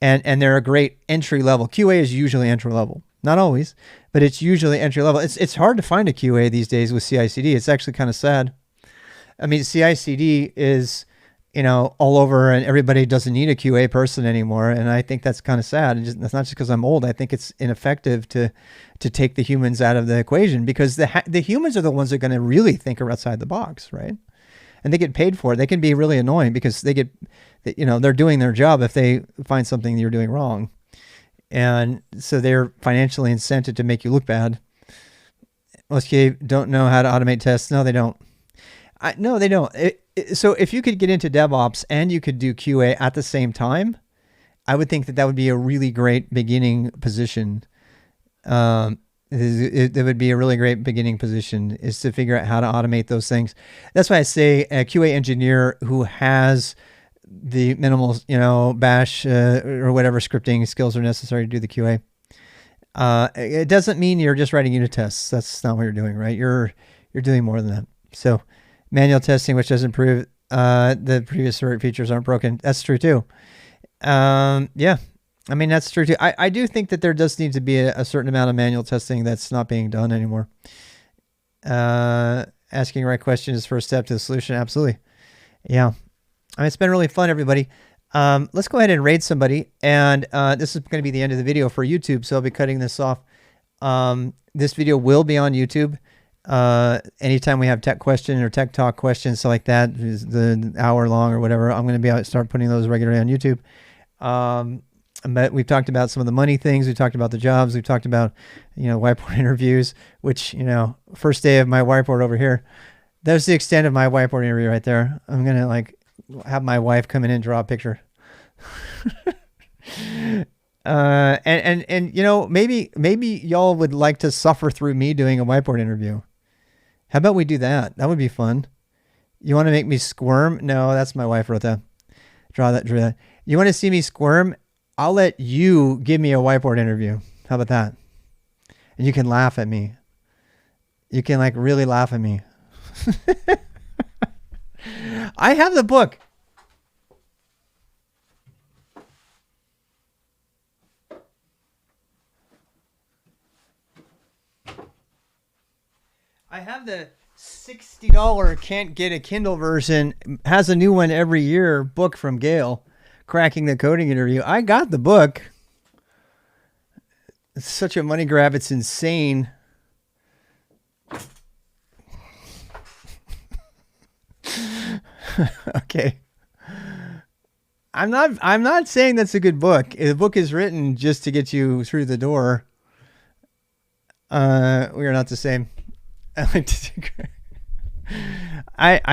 and they're a great entry level. QA is usually entry level, not always, but it's usually entry level. It's hard to find a QA these days with CI/CD. It's actually kind of sad. I mean, CI/CD is, all over, and everybody doesn't need a QA person anymore. And I think that's kind of sad. And that's not just because I'm old. I think it's ineffective to take the humans out of the equation, because the humans are the ones that are going to really think outside the box, right? And they get paid for it. They can be really annoying because they're doing their job if they find something you're doing wrong. And so they're financially incented to make you look bad. Most don't know how to automate tests. No, they don't. No, they don't. So if you could get into DevOps and you could do QA at the same time, I would think that would be a really great beginning position. It would be a really great beginning position, is to figure out how to automate those things. That's why I say a QA engineer who has the minimal, bash or whatever scripting skills are necessary to do the QA. It doesn't mean you're just writing unit tests. That's not what you're doing, right? You're doing more than that. So manual testing, which doesn't prove the previous features aren't broken. That's true too. Yeah. I mean, that's true too. I do think that there does need to be a certain amount of manual testing that's not being done anymore. Asking the right question is the first step to the solution. Absolutely. Yeah. I mean, it's been really fun, everybody. Let's go ahead and raid somebody. And this is going to be the end of the video for YouTube, so I'll be cutting this off. This video will be on YouTube. Anytime we have tech question or tech talk questions, so like that, is the hour long or whatever, I'm going to start putting those regularly on YouTube. But we've talked about some of the money things. We talked about the jobs. We've talked about, whiteboard interviews, which, first day of my whiteboard over here. That's the extent of my whiteboard interview right there. I'm going to have my wife come in and draw a picture. Maybe y'all would like to suffer through me doing a whiteboard interview. How about we do that? That would be fun. You want to make me squirm? No, that's my wife wrote that. Draw that. You want to see me squirm? I'll let you give me a whiteboard interview. How about that? And you can laugh at me. You can really laugh at me. I have the book. I have the $60 can't get a Kindle version, has a new one every year book from Gail, Cracking the Coding Interview. I got the book. It's such a money grab. It's insane. Okay. I'm not saying that's a good book. The book is written just to get you through the door. We are not the same. I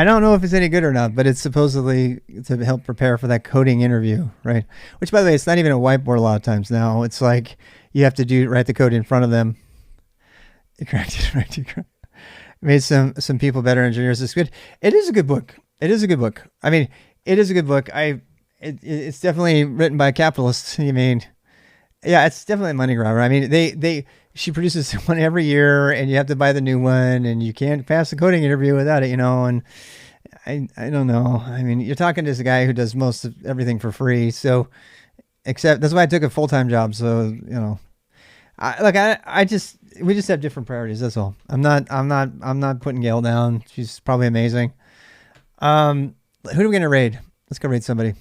don't know if it's any good or not, but it's supposedly to help prepare for that coding interview, right? Which, by the way, it's not even a whiteboard a lot of times now. It's like you have to write the code in front of them. Made some people better engineers. It's good. It is a good book. It is a good book. I mean, it is a good book. It's definitely written by capitalists. I mean, yeah, it's definitely a money grabber. I mean, she produces one every year, and you have to buy the new one, and you can't pass the coding interview without it, and I don't know. I mean, you're talking to this guy who does most of everything for free. So, except that's why I took a full-time job. So, we just have different priorities. That's all. I'm not putting Gail down. She's probably amazing. Who are we going to raid? Let's go raid somebody.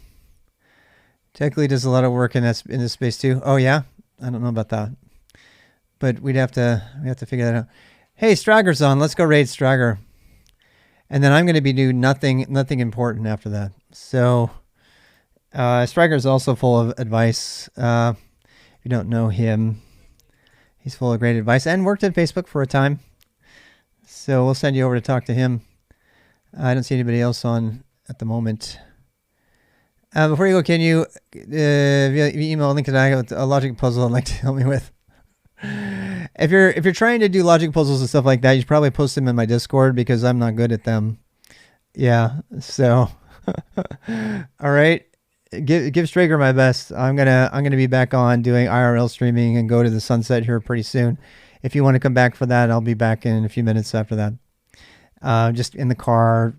Tech Lead does a lot of work in this space too. Oh yeah, I don't know about that, but we have to figure that out. Hey, Strager's on. Let's go raid Strager, and then I'm going to be doing nothing important after that. So Strager is also full of advice. If you don't know him, he's full of great advice and worked at Facebook for a time. So we'll send you over to talk to him. I don't see anybody else on at the moment. Before you go, can you email a link to a logic puzzle I'd like to help me with? If you're trying to do logic puzzles and stuff like that, you should probably post them in my Discord because I'm not good at them. Yeah. So, all right. Give Strager my best. I'm gonna be back on doing IRL streaming and go to the sunset here pretty soon. If you want to come back for that, I'll be back in a few minutes after that. Just in the car,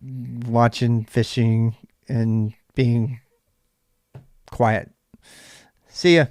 watching fishing and being quiet. See ya.